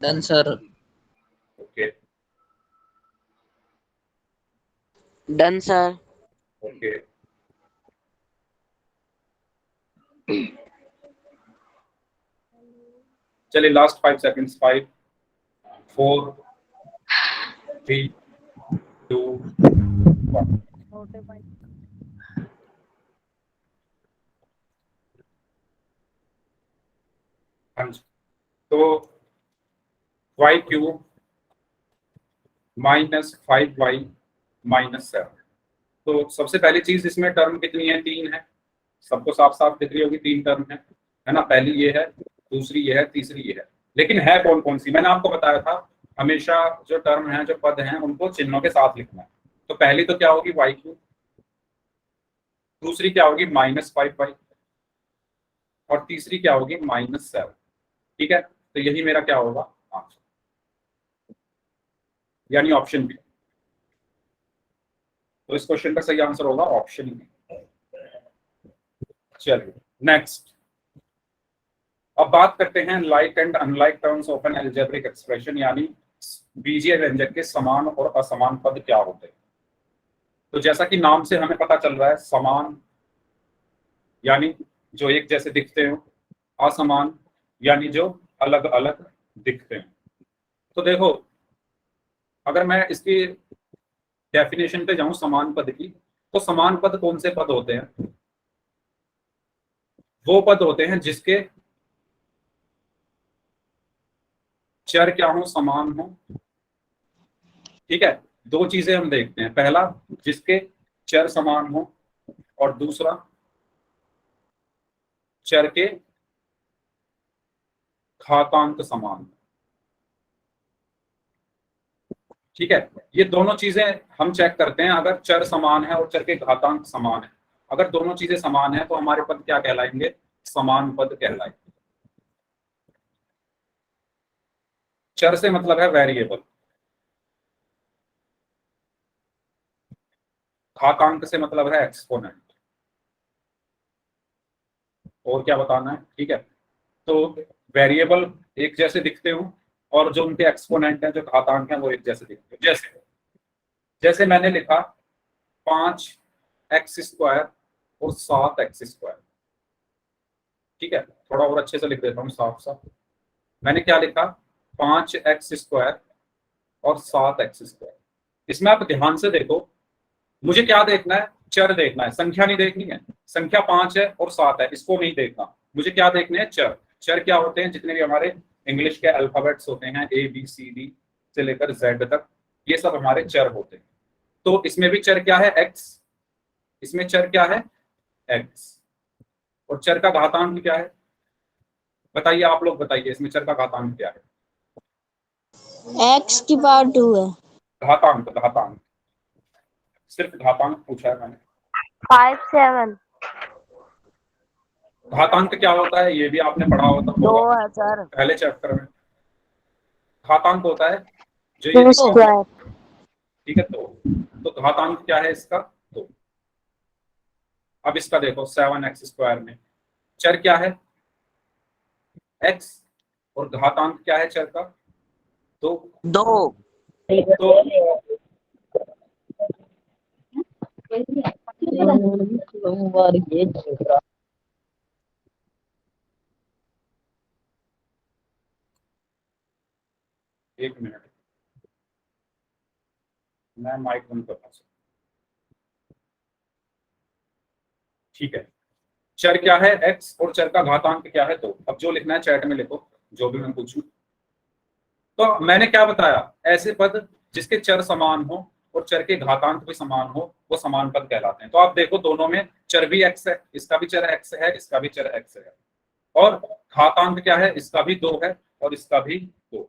Done sir. Okay done sir. Okay, चलिए लास्ट 5 सेकंड्स, 5 4 3 2 1। हाँ जी, तो y³ -5y -7। तो सबसे पहली चीज, इसमें टर्म कितनी है? 3 है। सबको साफ साफ दिख रही होगी, 3 टर्म है ना। पहली ये है, दूसरी ये है, तीसरी ये है। लेकिन है कौन कौन सी? मैंने आपको बताया था हमेशा जो टर्म है, जो पद हैं, उनको चिन्हों के साथ लिखना है। तो पहली तो क्या होगी? y³। दूसरी क्या होगी? -5y। और तीसरी क्या होगी? -7। ठीक है, तो यही मेरा क्या होगा? आंसर, यानी ऑप्शन बी। तो इस क्वेश्चन का सही आंसर होगा ऑप्शन बी। चलिए नेक्स्ट, अब बात करते हैं like and unlike terms of N algebraic expression, यानी बीजीय व्यंजक के समान और असमान पद क्या होते हैं। तो जैसा कि नाम से हमें पता चल रहा है, समान यानी जो एक जैसे दिखते हो, असमान यानी जो अलग अलग दिखते हैं। तो देखो, अगर मैं इसकी डेफिनेशन पे जाऊं समान पद की, तो समान पद कौन से पद होते हैं? वो पद होते हैं जिसके चर क्या हो? समान हो। ठीक है, दो चीजें हम देखते हैं, पहला जिसके चर समान हो, और दूसरा चर के घातांक समान। ठीक है, ये दोनों चीजें हम चेक करते हैं। अगर चर समान है और चर के घातांक समान है, अगर दोनों चीजें समान है, तो हमारे पद क्या कहलाएंगे? समान पद कहलाएंगे। चर से मतलब है वेरिएबल, घातांक से मतलब है एक्सपोनेंट। और क्या बताना है? ठीक है, तो वेरिएबल एक जैसे दिखते हो, और जो उनके एक्सपोनेंट हैं, जो घातांक हैं, वो एक जैसे दिखते हो। जैसे जैसे मैंने लिखा 5x² और 7x²। ठीक है, थोड़ा और अच्छे से लिख देता हूँ साफ साफ। मैंने क्या लिखा? 5x² और 7x²। इसमें आप ध्यान से देखो, मुझे क्या देखना है? चर देखना है, संख्या नहीं देखनी है। संख्या 5 है और 7 है, इसको नहीं देखना। मुझे क्या देखने हैं? चर। चर क्या होते हैं? जितने भी हमारे इंग्लिश के अल्फाबेट्स होते हैं, ABCD से लेकर Z तक, ये सब हमारे चर होते हैं। तो इसमें भी चर क्या है? x। इसमें चर क्या है? x। और चर का घातांक क्या है? बताइए, आप लोग बताइए, इसमें चर का घातांक क्या है? x⁻² है। घातांक, घातांक, सिर्फ घातांक पूछा है मैंने। 5 7 घातांक क्या होता है? ये भी आपने पढ़ा होता 2 होगा है सर। पहले चैप्टर में। घातांक होता है जो ये 2 लिखा हुआ है। स्क्वायर। ठीक है, तो घातांक क्या है इसका? 2। अब इसका देखो 7x² में चर क्या है? x। और घातांक क्या है चर का? 2। 2। तो एक मिनट, मैं माइक बंद करता हूं। ठीक है, चर क्या है? x, और चर का घातांक क्या है? 2। अब जो लिखना है चैट में लिखो, जो भी मैं पूछूं। तो मैंने क्या बताया? ऐसे पद जिसके चर समान हो और चर के घातांक भी समान हो, वो समान पद कहलाते हैं। तो आप देखो, दोनों में चर भी x है, इसका भी चर x है, इसका भी चर x है, और घातांक क्या है? इसका भी 2 है और इसका भी 2 है।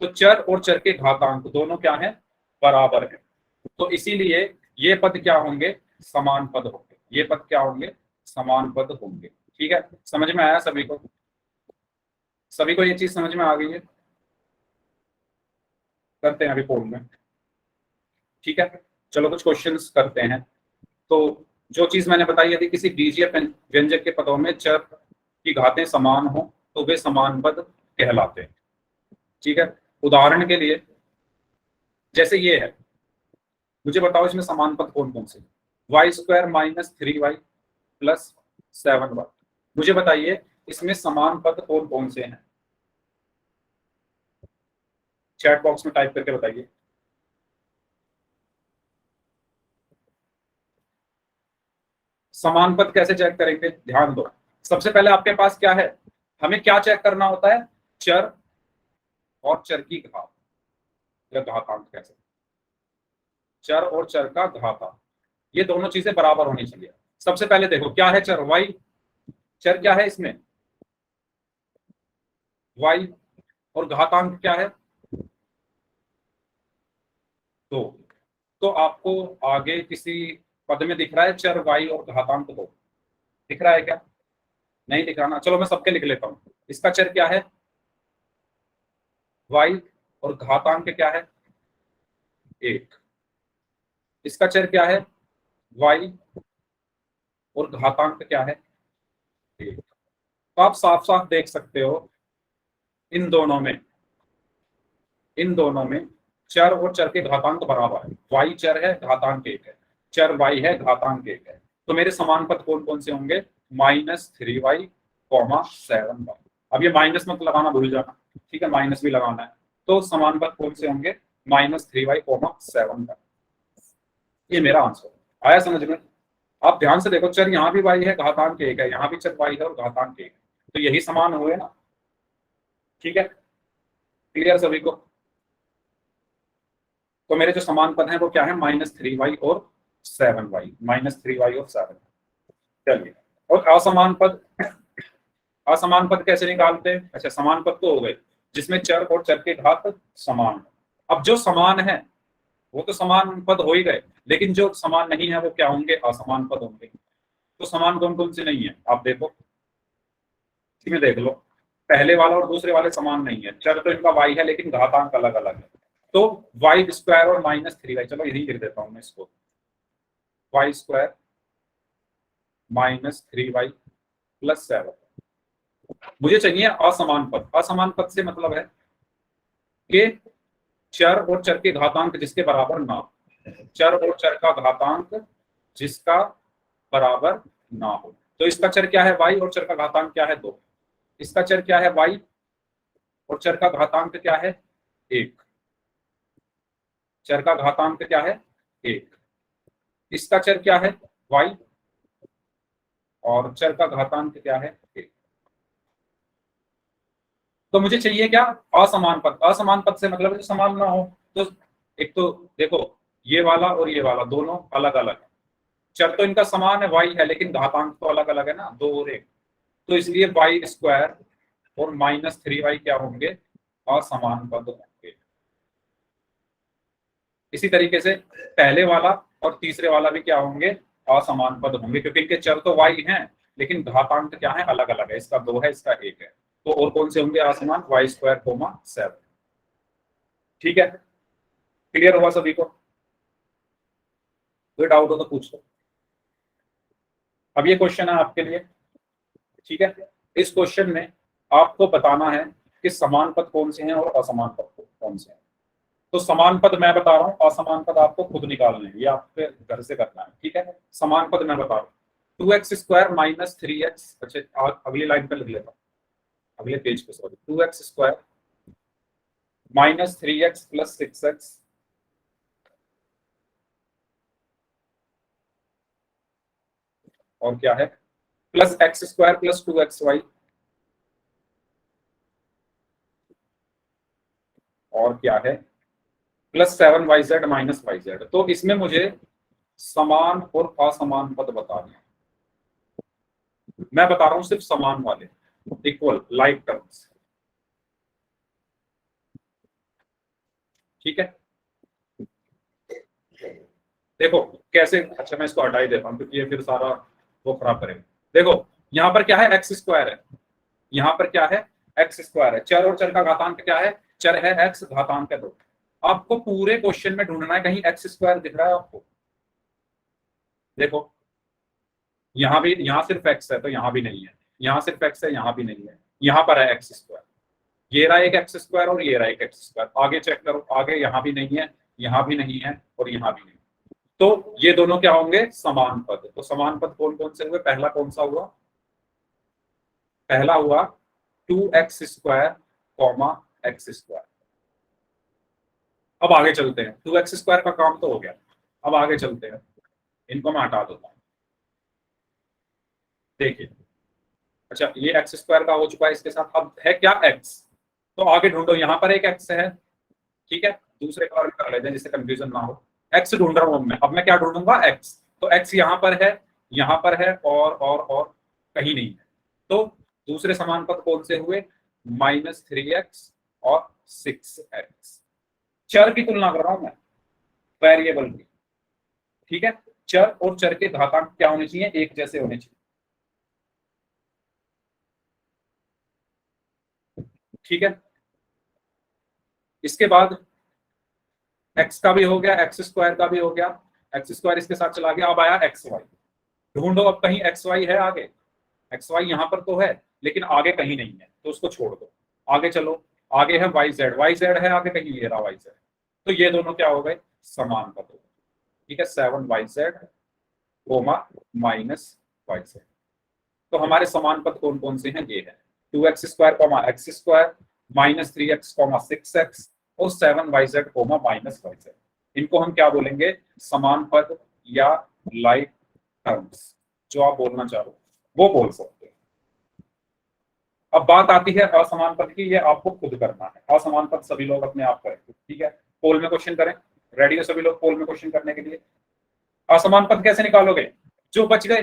तो चर और चर के घातांक दोनों क्या है? बराबर है। तो इसीलिए ये पद क्या होंगे? समान पद होंगे। ये पद क्या होंगे? समान पद होंगे। ठीक है, समझ में आया सभी को? सभी को ये चीज समझ में आ गई है? करते हैं अभी पोल में, ठीक है। चलो कुछ क्वेश्चंस करते हैं। तो जो चीज मैंने बताई, यदि किसी बीजीय व्यंजक के पदों में चर की घातें समान हो तो वे समान पद कहलाते हैं, ठीक है। उदाहरण के लिए जैसे ये है, मुझे बताओ इसमें समान पद कौन कौन से? y² minus 3y plus 7y। मुझे बताइए इसमें समान पद कौन कौन से हैं? चैट बॉक्स में टाइप करके बताइए। समान पद कैसे चेक करेंगे? ध्यान दो, सबसे पहले आपके पास क्या है, हमें क्या चेक करना होता है? चर और चर की घात या घातांक कैसे, चर और चर का घातांक, ये दोनों चीजें बराबर होनी चाहिए। सबसे पहले देखो क्या है चर, y। चर क्या है इसमें? y। और घातांक क्या है? 2। तो आपको आगे किसी पद में दिख रहा है चर y और घातांक 2? दिख रहा है क्या? नहीं दिख रहा ना। चलो मैं सबके लिख लेता हूं। इसका चर क्या है? y। और घातांक क्या है? 1। इसका चर क्या है? y। और घातांक क्या है? 1। तो आप साफ साफ देख सकते हो इन दोनों में चर और चर के घातांक बराबर है। y चर है, घातांक 1 है। चर y है, घातांक 1 है। तो मेरे समान पद कौन कौन से होंगे? -3y, 7y। अब ये माइनस मत लगाना, भूल जाना, ठीक है, माइनस भी लगाना है। तो समान पद कौन से होंगे? -3y, 7y। ये मेरा आंसर आया समझ में? आप ध्यान से देखो, चर यहाँ भी y है, घातांक 1 है, यहाँ भी चर y है और घातांक 1 है, तो यही समान हुए ना, ठीक है। क्लियर सभी को? तो मेरे जो समान पद हैं वो क्या है? -3y और 7y, -3y और 7। चलिए, और असमान पद कैसे निकालते हैं? अच्छा, समान पद तो हो गए जिसमें चर और चर के घात समान है। अब जो समान है वो तो समान पद हो ही गए, लेकिन जो समान नहीं है वो क्या होंगे? असमान पद होंगे। तो समान कौन कौन से नहीं है आप देखो, इसमें देख लो, पहले वाला और दूसरे वाले समान नहीं है। चर तो इनका y है लेकिन घातांक अलग अलग है। तो y² और -3y, चलो यही लिख देता हूं मैं इसको, y² -3y प्लस 7। मुझे चाहिए असमान पद। असमान पद से मतलब है कि चर और चर के घातांक जिसके बराबर ना हो, चर और चर का घातांक जिसका बराबर ना हो। तो इसका चर क्या है? y, और चर का घातांक क्या है? 2। इसका चर क्या है? y, और चर का घातांक क्या है? 1। चर का घातांक क्या है? 1। इसका चर क्या है? y, और चर का घातांक क्या है? 1। तो मुझे चाहिए क्या? असमान पद। असमान पद से मतलब जो समान ना हो। तो एक तो देखो, ये वाला और ये वाला दोनों अलग अलग है। चर तो इनका समान है, y है, लेकिन घातांक तो अलग अलग है ना, 2 और 1। तो इसलिए y² और -3y क्या होंगे? असमान पद होंगे। इसी तरीके से पहले वाला और तीसरे वाला भी क्या होंगे? असमान पद होंगे, क्योंकि इनके चर तो y हैं लेकिन घातांक क्या है? अलग अलग है। इसका 2 है, इसका 1 है। तो और कौन से होंगे असमान? y², 7। ठीक है, क्लियर हुआ सभी को? कोई डाउट हो तो पूछ लो। अब ये क्वेश्चन है आपके लिए, ठीक है। इस क्वेश्चन में आपको बताना है कि समान पद कौन से हैं और असमान पद कौन से हैं। तो समान पद मैं बता रहा हूँ, असमान पद आपको खुद निकालने हैं, ये आपके घर से करना है, ठीक है। समान पद मैं बता रहा हूँ, 2x² - 3x। अच्छा, अगली लाइन पे लिख लेता हूँ, अगले पेज पे, sorry. 2x² - 3x plus 6x और क्या है? प्लस x² प्लस 2xy और क्या है? Plus 7yz minus yz। तो इसमें मुझे समान और असमान पद बताने हैं। मैं बता रहा हूं सिर्फ समान वाले, इक्वल, लाइक टर्म्स, ठीक है। देखो कैसे। अच्छा, मैं इसको हटा ही देता हूं क्योंकि ये फिर सारा वो खराब करेगा। देखो यहाँ पर क्या है? x² है, यहाँ पर क्या है? एक्स स्क्वायर है, चर और चर का घातांक क्या है, चर है एक्स, घातांक है 2। आपको पूरे क्वेश्चन में ढूंढना है कहीं एक्स स्क्वायर दिख रहा है आपको, देखो यहाँ भी, यहाँ सिर्फ एक्स है तो यहाँ भी नहीं है, यहाँ सिर्फ एक्स है यहाँ भी नहीं है, यहाँ पर है एक्स स्क्वायर, ये रहा एक एक्स स्क्वायर और ये रहा एक एक्स स्क्वायर। आगे चेक करो, आगे यहाँ भी नहीं है, यहाँ भी नहीं है और यहाँ भी नहीं, तो ये दोनों क्या होंगे, समान पद। तो समान पद कौन कौन से हुए, पहला कौन सा हुआ, पहला हुआ 2x square comma x square. अब आगे चलते हैं, 2x स्क्वायर का काम तो हो गया, अब आगे चलते हैं, इनको मैं हटा देता हूं। देखिए, अच्छा ये एक्स स्क्वायर का हो चुका है इसके साथ, अब है क्या x, तो आगे ढूंढो, यहाँ पर एक x है, ठीक है, दूसरे कलर में कर लेते हैं जिससे कंफ्यूजन ना हो। x ढूंढ रहा हूं मैं, अब मैं क्या ढूंढूंगा, x, तो x यहाँ पर है, यहाँ पर है और कहीं नहीं है, तो दूसरे समान पद कौन से हुए, -3x और 6x। चर की तुलना कर रहा हूं मैं, वेरिएबल की, ठीक है, चर और चर के घातांक क्या होने चाहिए, एक जैसे होने चाहिए, ठीक है। इसके बाद x का भी हो गया, एक्स स्क्वायर का भी हो गया, एक्स स्क्वायर इसके साथ चला गया, अब आया एक्स वाई। ढूंढो अब कहीं एक्स वाई है आगे, एक्स वाई यहाँ पर तो है लेकिन आगे कहीं नहीं है, तो उसको छोड़ दो, आगे चलो, आगे है वाई जेड है आगे कहीं, ये रहा वाई जेड, तो ये दोनों क्या हो गए, समान पद हो गए, ठीक है, 7yz कोमा -yz। तो हमारे समान पद कौन कौन से हैं, ये है 2x square comma x square, -3x comma 6x और 7yz कोमा -yz। इनको हम क्या बोलेंगे, समान पद या लाइक टर्म्स, जो आप बोलना चाहो वो बोल सकते हैं। अब बात आती है असमान पद की, ये आपको खुद करना है, असमान पद सभी लोग अपने आप करें, ठीक है, पोल में क्वेश्चन करें, रेडी हो सभी लोग पोल में क्वेश्चन करने के लिए। असमान पद कैसे निकालोगे, जो बच गए,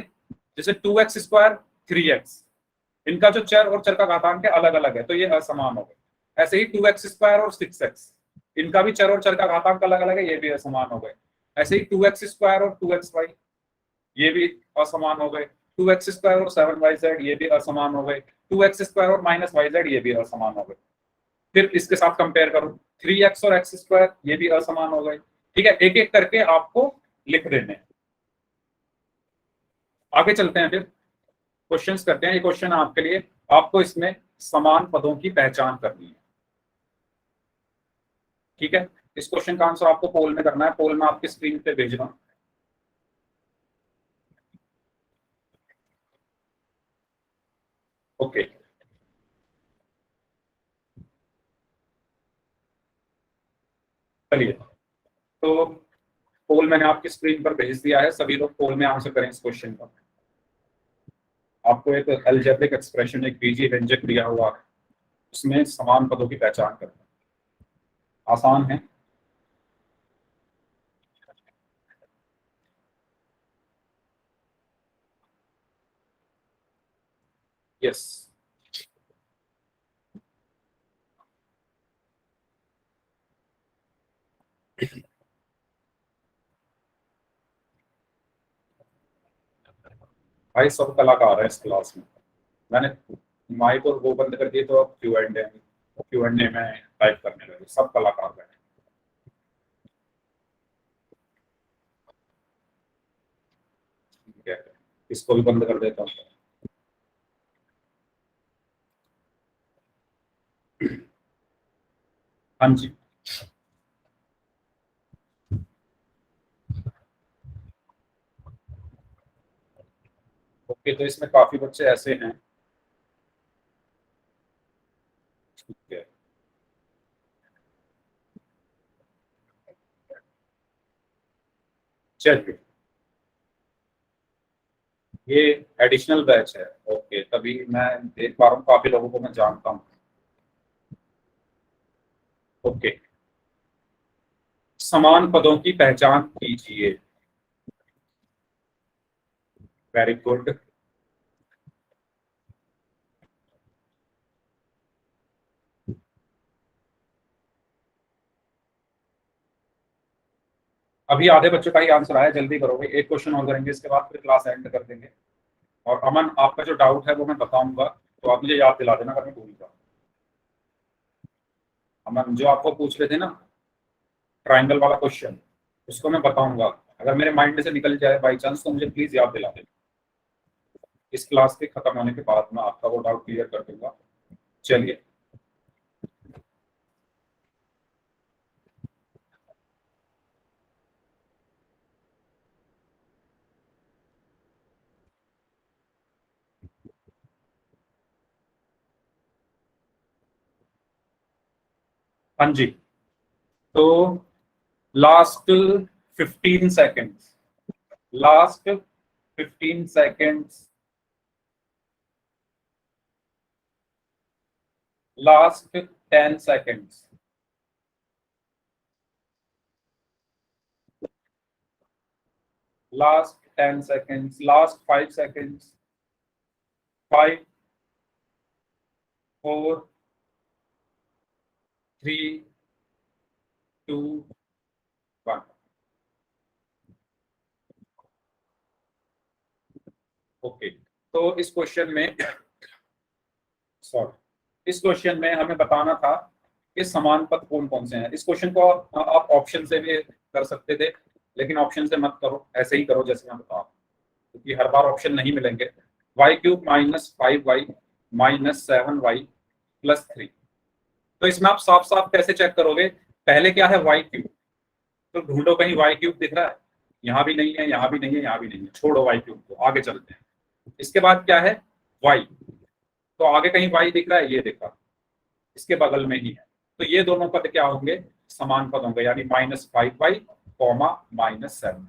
जैसे 2x स्क्वायर 3x, इनका जो चर और चर का घातांक है अलग अलग है, तो ये असमान हो गए। ऐसे ही 2x स्क्वायर और 6x, इनका भी चर और चर का घातांक अलग अलग है, ये भी असमान हो गए। ऐसे ही 2x स्क्वायर और 2xy, ये भी असमान हो गए। 2x स्क्वायर और 7yz, ये भी असमान हो गए। 2x स्क्वायर और -yz, ये भी असमान हो गए। फिर इसके साथ कंपेयर करो, 3x और x स्क्वायर, ये भी असमान हो गए, ठीक है। एक एक करके आपको लिख देने। आगे चलते हैं, फिर क्वेश्चंस करते हैं। ये क्वेश्चन आपके लिए, आपको इसमें समान पदों की पहचान करनी है, ठीक है। इस क्वेश्चन का आंसर आपको पोल में करना है, पोल में आपकी स्क्रीन पे भेज रहा हूं। ओके, चलिए, तो पोल मैंने आपकी स्क्रीन पर भेज दिया है, सभी लोग पोल में आंसर करें इस क्वेश्चन का। आपको एक अलजेब्रिक एक्सप्रेशन, एक बीजीय व्यंजक दिया हुआ है, उसमें समान पदों की पहचान करना, आसान है। यस, भाई सब कलाकार है इस क्लास में। मैंने माइक और वो बंद कर दिए तो अब Q&A में टाइप करने लगे, सब कलाकार बैठे। ठीक है, इसको भी बंद कर देता हूँ। हाँ जी, ओके, तो इसमें काफी बच्चे ऐसे हैं, ठीक है। चलिए, ये एडिशनल बैच है, ओके, तभी मैं देख पा रहा हूँ, काफी लोगों को मैं जानता हूँ। ओके, समान पदों की पहचान कीजिए। Very good. अभी आधे बच्चों का ही आंसर आया, जल्दी करोगे, एक क्वेश्चन और करेंगे, इसके बाद फिर क्लास एंड कर देंगे। और अमन, आपका जो डाउट है वो मैं बताऊंगा, तो आप मुझे याद दिला देना अगर मैं भूल जाऊँ। हम जो आपको पूछ रहे थे ना ट्राइंगल वाला क्वेश्चन, उसको मैं बताऊंगा। अगर मेरे माइंड से निकल जाए बाई चांस तो मुझे प्लीज याद दिला दें। इस क्लास के खत्म होने के बाद मैं आपका वो डाउट क्लियर कर दूंगा। चलिए, हाँ जी, तो last 15 seconds, last 15 seconds, last 10 seconds, last 10 seconds, last 5 seconds, 5, 4, 3, 2, 1। Okay, तो इस क्वेश्चन में इस क्वेश्चन में हमें बताना था कि समान पद कौन कौन से हैं। इस क्वेश्चन को आप ऑप्शन से भी कर सकते थे, लेकिन ऑप्शन से मत करो, ऐसे ही करो जैसे मैं बता, क्योंकि हर बार ऑप्शन नहीं मिलेंगे। y³ - 5y - 7y + 3। तो इसमें आप साफ साफ कैसे चेक करोगे? पहले क्या है y³, तो ढूंढो कहीं y³ दिख रहा है, यहाँ भी नहीं है, यहाँ भी नहीं है, यहाँ भी नहीं है, छोड़ो y³ को, आगे चलते हैं। इसके बाद क्या है y, तो आगे कहीं y दिख रहा है, ये देखा, इसके बगल में ही है, तो ये दोनों पद क्या होंगे? समान पद होंगे, यानी -5y, -7।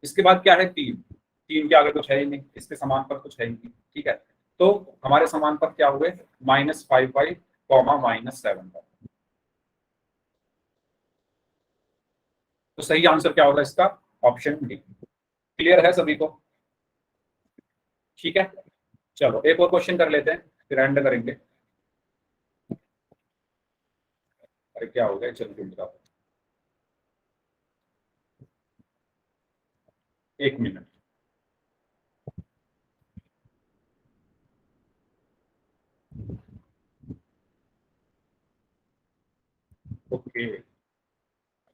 इसके बाद क्या है 3, 3 के आगे कुछ है ही नहीं, इसके समान पद कुछ है ही नहीं, ठीक है। तो हमारे समान पद क्या हुए? -5y, -7। तो सही आंसर क्या होगा इसका? Option D. क्लियर है सभी को? ठीक है, चलो एक और क्वेश्चन कर लेते हैं, फिर एंड करेंगे। अरे क्या हो गया, चलो बताओ, 1 मिनट। ओके,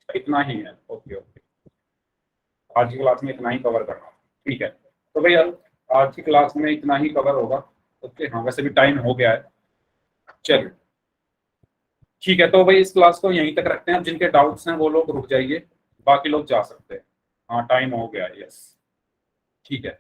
इतना ही है, ओके ओके, आज की क्लास में इतना ही कवर करना, ठीक है। तो भैया आज की क्लास में इतना ही कवर होगा। ओके, हाँ वैसे भी टाइम हो गया है, चलिए ठीक है। तो भाई इस क्लास को यहीं तक रखते हैं, अब जिनके डाउट्स हैं वो लोग रुक जाइए, बाकी लोग जा सकते हैं। हाँ टाइम हो गया, यस ठीक है।